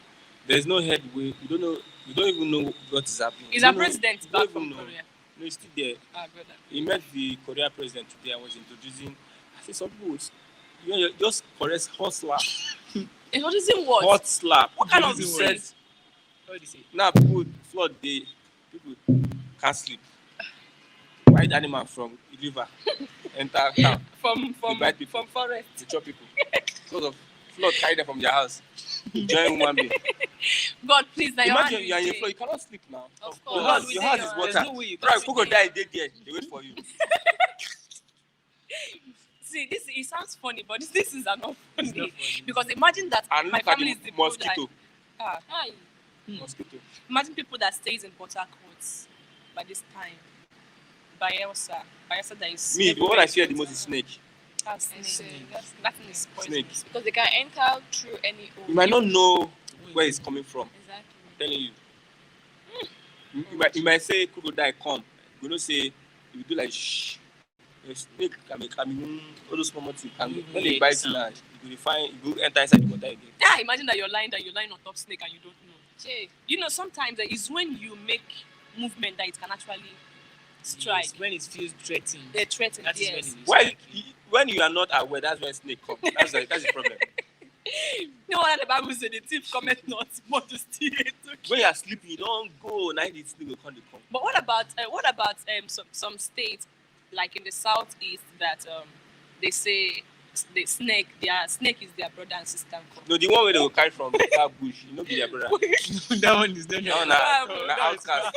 Speaker 1: There's no headway. We don't know. We don't even know what is happening.
Speaker 2: He's
Speaker 1: We
Speaker 2: a
Speaker 1: don't know-
Speaker 2: president
Speaker 1: we
Speaker 2: back
Speaker 1: don't
Speaker 2: from
Speaker 1: even know.
Speaker 2: Korea.
Speaker 1: No, he's still there.
Speaker 2: Ah, brother.
Speaker 1: He met the Korea president today and was introducing. I said some people, you just correct hot slap.
Speaker 2: Introducing what?
Speaker 1: Hot slap.
Speaker 2: What kind of
Speaker 1: He
Speaker 2: thing?
Speaker 1: said,
Speaker 4: What did he say?
Speaker 1: now people flood day. People can't sleep. White animal from the river enter town.
Speaker 2: From
Speaker 1: bite people.
Speaker 2: from forest.
Speaker 1: To chop people. Because of flood carry them from their house. Join human being.
Speaker 2: God, please, now
Speaker 1: Imagine you are in your floor, you cannot sleep now.
Speaker 2: Of
Speaker 1: Your
Speaker 2: course.
Speaker 1: house, your house is
Speaker 2: There's
Speaker 1: water.
Speaker 4: There's no way you
Speaker 1: Right,
Speaker 4: can
Speaker 1: Coco die dead there. They wait for you.
Speaker 2: See, this it sounds funny, but this is not funny.
Speaker 4: It's not funny.
Speaker 2: Because imagine that
Speaker 1: And
Speaker 2: my
Speaker 1: look at
Speaker 2: family is
Speaker 1: the
Speaker 2: the people
Speaker 1: mosquito.
Speaker 2: that
Speaker 3: Hi.
Speaker 1: Mosquito.
Speaker 2: imagine people that stays in Port Harcourt by this time. Bayelsa that is
Speaker 1: Me, the one I fear the most is snake.
Speaker 2: That's
Speaker 3: I
Speaker 2: snake.
Speaker 3: see.
Speaker 2: That thing is poisonous.
Speaker 3: Because they can enter through any hole.
Speaker 1: You might not know where it's coming from.
Speaker 3: Exactly.
Speaker 1: I'm telling you. You might say crocodile come. You know say you do like shh. A snake can be coming. All those small things. And when they bite you now, you will find you go enter inside the water again.
Speaker 2: Yeah, imagine that you're lying on top snake and you don't know.
Speaker 3: Jay.
Speaker 2: You know, sometimes it's when you make movement that it can actually strike.
Speaker 4: Yes, when it feels threatened.
Speaker 2: They're threatened.
Speaker 4: That is when
Speaker 2: Yes.
Speaker 4: it is
Speaker 1: Well,
Speaker 4: striking.
Speaker 1: when you are not aware, that's when snake come. That's the problem.
Speaker 2: No one in the Bible said the thief cometh not, but to steal it.
Speaker 1: When you are sleeping, you don't go. Night the snake will come. They come.
Speaker 2: But what about some states like in the southeast that they say the snake is their brother and sister.
Speaker 1: No, the one where they will carry from that bush, you know, be their brother.
Speaker 4: That one is not.
Speaker 1: No, na outcast.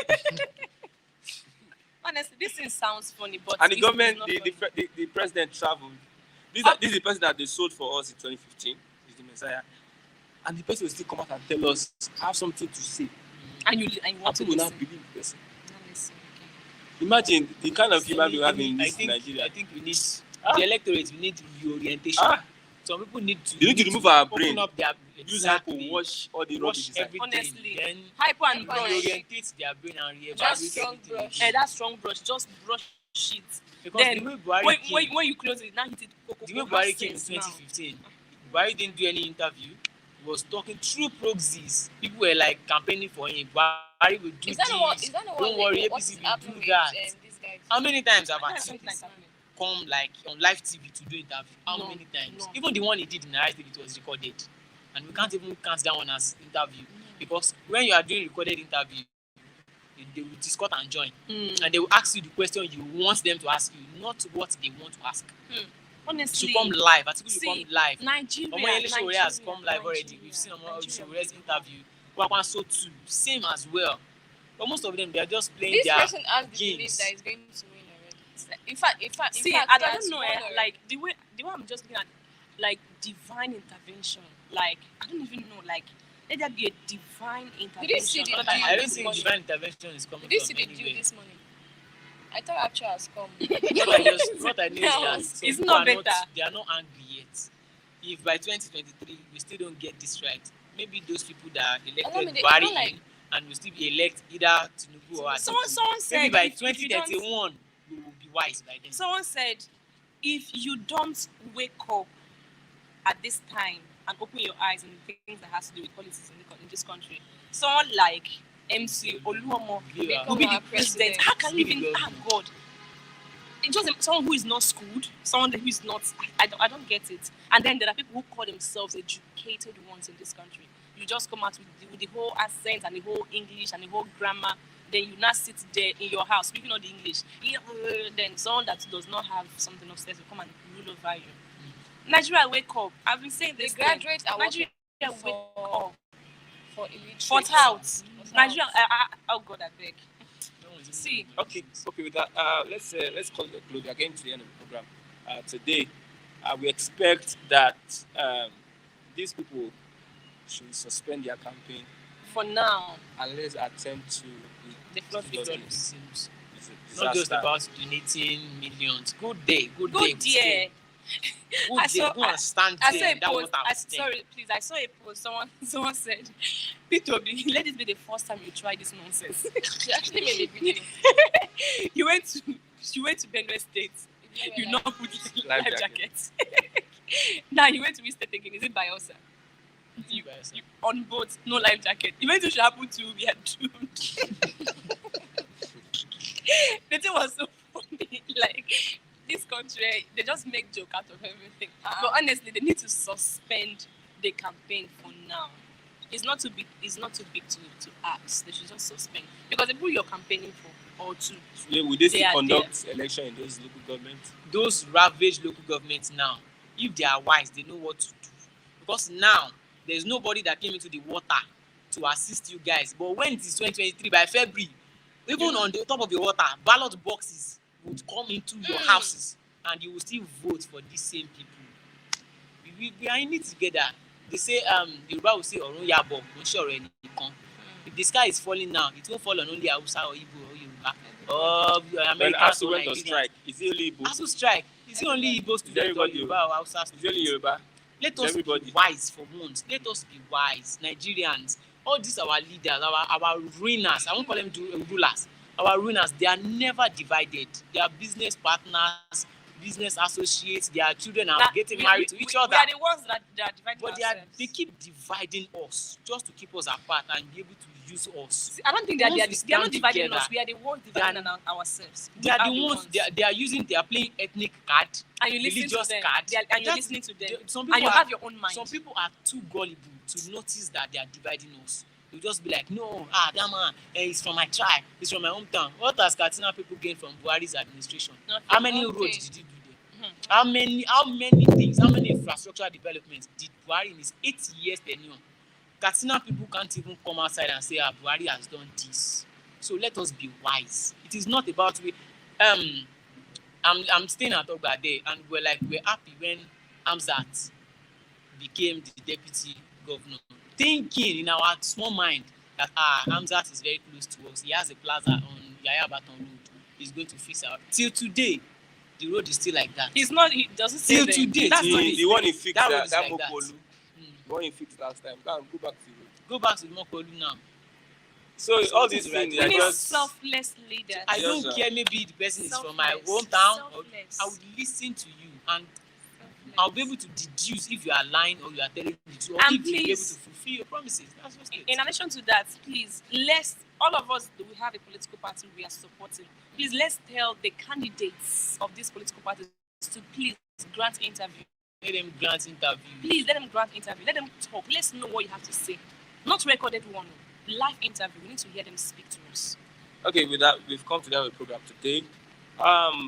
Speaker 2: Honestly, this thing sounds funny, but
Speaker 1: And the
Speaker 2: it's
Speaker 1: government,
Speaker 2: not
Speaker 1: the
Speaker 2: funny.
Speaker 1: president traveled. This is the person that they sold for us in 2015. Is the Messiah. And the person will still come out and tell us, have something to say.
Speaker 2: and you
Speaker 1: And
Speaker 2: want to
Speaker 1: people will
Speaker 2: listen.
Speaker 1: not believe the person.
Speaker 2: Not listen, okay.
Speaker 1: Imagine the kind of human we have in
Speaker 4: I
Speaker 1: this
Speaker 4: think
Speaker 1: Nigeria.
Speaker 4: I think we need the electorate. We need reorientation.
Speaker 1: Ah,
Speaker 4: Some people need to.
Speaker 1: They need to remove our
Speaker 4: open
Speaker 1: brain.
Speaker 4: up their
Speaker 1: use that to
Speaker 4: exactly.
Speaker 1: wash all the rubbish
Speaker 4: Wash
Speaker 1: inside.
Speaker 4: everything.
Speaker 2: Honestly.
Speaker 4: Then
Speaker 2: Hyper and
Speaker 3: Hyper
Speaker 2: brush.
Speaker 3: and-
Speaker 4: reorientate their brain and
Speaker 3: Just
Speaker 4: reevaluate
Speaker 3: strong
Speaker 4: everything
Speaker 3: brush.
Speaker 4: again.
Speaker 2: That strong brush, just brush it.
Speaker 4: Because
Speaker 2: Then
Speaker 4: the way Buhari
Speaker 2: when,
Speaker 4: came,
Speaker 2: when you close it, now hit it.
Speaker 4: the way Buhari came in 2015, Buhari didn't do any interview. He was talking through proxies. People were like campaigning for him. Buhari will do
Speaker 3: Is that
Speaker 4: this.
Speaker 3: not what? Is that not
Speaker 4: Don't
Speaker 3: what?
Speaker 4: worry,
Speaker 3: what
Speaker 4: APC
Speaker 3: is
Speaker 4: will
Speaker 3: happening
Speaker 4: do
Speaker 3: with
Speaker 4: that.
Speaker 3: this guy?
Speaker 4: How many times have
Speaker 2: That's
Speaker 4: Atiku
Speaker 2: something like happening.
Speaker 4: come like on live TV to do interview? How
Speaker 2: No,
Speaker 4: many times?
Speaker 2: no.
Speaker 4: Even the one he did in the live TV, it was recorded, and we can't even count that one as interview because when you are doing recorded interview, they will discuss and join, and they will ask you the question you want them to ask you, not what they want to ask. It
Speaker 2: Honestly,
Speaker 4: should come live. Atiku should
Speaker 2: see,
Speaker 4: come live.
Speaker 2: Nigeria.
Speaker 4: Omoyele Sowore has come live already.
Speaker 2: Nigeria,
Speaker 4: We've seen
Speaker 2: Nigeria.
Speaker 4: Sowore's interview. Kwakwanso too, same as well. But most of them, they are just playing
Speaker 3: This
Speaker 4: their
Speaker 3: person has the belief
Speaker 4: games.
Speaker 3: that he's going to win already. In fact,
Speaker 2: See,
Speaker 3: in fact,
Speaker 2: I
Speaker 3: he has
Speaker 2: don't know,
Speaker 3: won already.
Speaker 2: like the way I'm just looking at, like divine intervention. Like I don't even know, like let there be a divine intervention.
Speaker 3: Did you see the
Speaker 2: other than
Speaker 3: deal?
Speaker 4: I don't
Speaker 3: this
Speaker 4: think
Speaker 3: morning.
Speaker 4: divine intervention is coming
Speaker 3: Did you
Speaker 4: from
Speaker 3: see the deal
Speaker 4: anywhere.
Speaker 3: this morning? I thought Rapture has come.
Speaker 4: What I know is that
Speaker 2: No,
Speaker 4: some
Speaker 2: it's
Speaker 4: people
Speaker 2: not
Speaker 4: are
Speaker 2: better.
Speaker 4: they are not angry yet. If by 2023 we still don't get this right, maybe those people that
Speaker 3: I
Speaker 4: elected
Speaker 3: mean, they
Speaker 4: Buhari
Speaker 3: don't like-
Speaker 4: in and will still be elect either Tinubu or
Speaker 2: Someone
Speaker 4: Atiku.
Speaker 2: said
Speaker 4: Maybe by
Speaker 2: if you don't-
Speaker 4: 2031 we will be wise by then.
Speaker 2: Someone said, if you don't wake up at this time and open your eyes on the things that has to do with politics in this country, someone like MC Oluomo
Speaker 4: Yeah.
Speaker 2: will be
Speaker 3: Our
Speaker 2: the president.
Speaker 3: president.
Speaker 2: How can you
Speaker 4: Be the
Speaker 2: even? Ah, God. It's just someone who is not schooled, someone who is not. I don't get it. And then there are people who call themselves educated ones in this country. You just come out with the whole accent and the whole English and the whole grammar. then you now sit there in your house speaking all the English. Then someone that does not have something upstairs will come and rule over you. Nigeria, wake up. I've been saying
Speaker 3: The
Speaker 2: this.
Speaker 3: graduates are
Speaker 2: Nigeria,
Speaker 3: working
Speaker 2: wake up.
Speaker 3: for illiterate.
Speaker 2: Fort out. Nigeria, oh God, I beg. See.
Speaker 1: Okay, with that, let's call it a close. We are getting to the end of the program. Today, we expect that these people should suspend their campaign
Speaker 2: For now.
Speaker 1: and let's attempt to
Speaker 2: The flood
Speaker 1: victims.
Speaker 4: Not just about donating millions. Good day.
Speaker 2: Good day.
Speaker 4: Good day. Go and stand
Speaker 2: I
Speaker 4: there.
Speaker 2: saw a
Speaker 4: That
Speaker 2: post.
Speaker 4: what I'm saying.
Speaker 2: Sorry, please. I saw a post. Someone said, "P2B, let this be the first time you try this nonsense."
Speaker 3: She actually made a video.
Speaker 2: You went to Benue State. You not put life jackets. Now you went to which state again? Is it Bayelsa? You on boat, no life jacket. You went to Shabu too. We are doomed. The thing was so funny. Like, this country, they just make joke out of everything. But honestly, they need to suspend the campaign for now. It's not too big to ask. They should just suspend. Because the people you're campaigning for, or to,
Speaker 1: Yeah, will they still conduct election in those local governments?
Speaker 4: Those ravaged local governments now, if they are wise, they know what to do. Because now, there's nobody that came into the water to assist you guys. But when it is 2023, by February, even on the top of the water, ballot boxes would come into your houses and you will still vote for these same people. We are in it together. They say, the Yoruba will say, Orun Yabo, if the sky is falling now, it won't fall on only Hausa or Igbo or Yoruba.
Speaker 1: When ASU went on strike, is it only Igbo?
Speaker 4: ASU strike, is it only Igbo students or Yoruba or Hausa students?
Speaker 1: Is it only Yoruba?
Speaker 4: Let us be wise for once. Let us be wise, Nigerians. All these our leaders, our ruiners, I won't call them rulers. Our ruiners, they are never divided. They are business partners, business associates. Their children are getting married to each other.
Speaker 2: We are the ones that are dividing
Speaker 4: but
Speaker 2: ourselves.
Speaker 4: they keep dividing us just to keep us apart and be able to use us.
Speaker 2: See, I don't think they are not dividing together, us. We are the ones dividing ourselves.
Speaker 4: They are the ones. They are playing ethnic card,
Speaker 2: and you listen
Speaker 4: religious
Speaker 2: to them.
Speaker 4: card,
Speaker 2: and you're listening to them.
Speaker 4: Some people
Speaker 2: and you have your own mind.
Speaker 4: Some people are too gullible to notice that they are dividing us. They'll just be like, no, that man, he's from my tribe, he's from my hometown. What has Katsina people gained from Buhari's administration?
Speaker 2: Nothing.
Speaker 4: How many roads did he do there? How many things, how many infrastructural developments did Buhari in his 8 years tenure? Katsina people can't even come outside and say, Buhari has done this. So let us be wise. It is not about I'm staying at Ogbade, and we're happy when Hamzat became the deputy governor, thinking in our small mind that Hamzat is very close to us. He has a plaza on Yaya Baton Road. He's going to fix our. Till today, the road is still like that.
Speaker 2: He doesn't say
Speaker 4: till today.
Speaker 1: That's the one he fixed. That
Speaker 4: like
Speaker 1: Mokolu. The one he fixed last time. Go back to the road.
Speaker 4: Go back to Mokolu now.
Speaker 1: So all these things
Speaker 2: are just selfless leaders.
Speaker 4: I don't care. Maybe the person is from my hometown. I would listen to you and I'll be able to deduce if you are lying or you are telling the truth, or if you're able to fulfill your promises. That's just it.
Speaker 2: In addition to that, please, all of us, we have a political party we are supporting. Please, let's tell the candidates of these political parties to please grant interview.
Speaker 4: Let them grant interview.
Speaker 2: Please, let them grant interview. Let them talk. Let's know what you have to say. Not recorded one. Live interview. We need to hear them speak to us.
Speaker 1: Okay, with that, we've come to the end of the program today.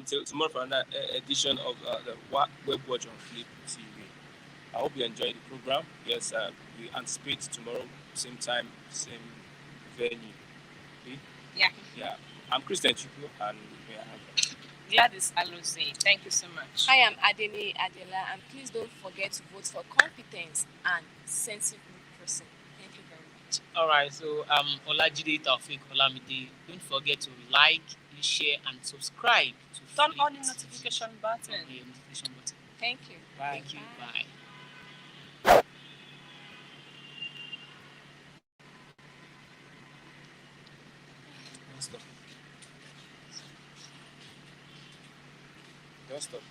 Speaker 1: Till tomorrow for another edition of the Web Watch on Flip TV. I hope you enjoyed the program. Yes, we anticipate tomorrow, same time, same venue. Okay? Yeah. I'm Christian Chukwu, and we have
Speaker 2: Gladys Alose. Thank you so much.
Speaker 3: I am Adele Adela, and please don't forget to vote for competence and sensible person. Thank you very much.
Speaker 4: All right, so Olajide Taufik Olamide. Don't forget to like, share, and subscribe.
Speaker 2: Turn on the notification button.
Speaker 3: Thank you.
Speaker 4: Thank you. Bye. Don't stop.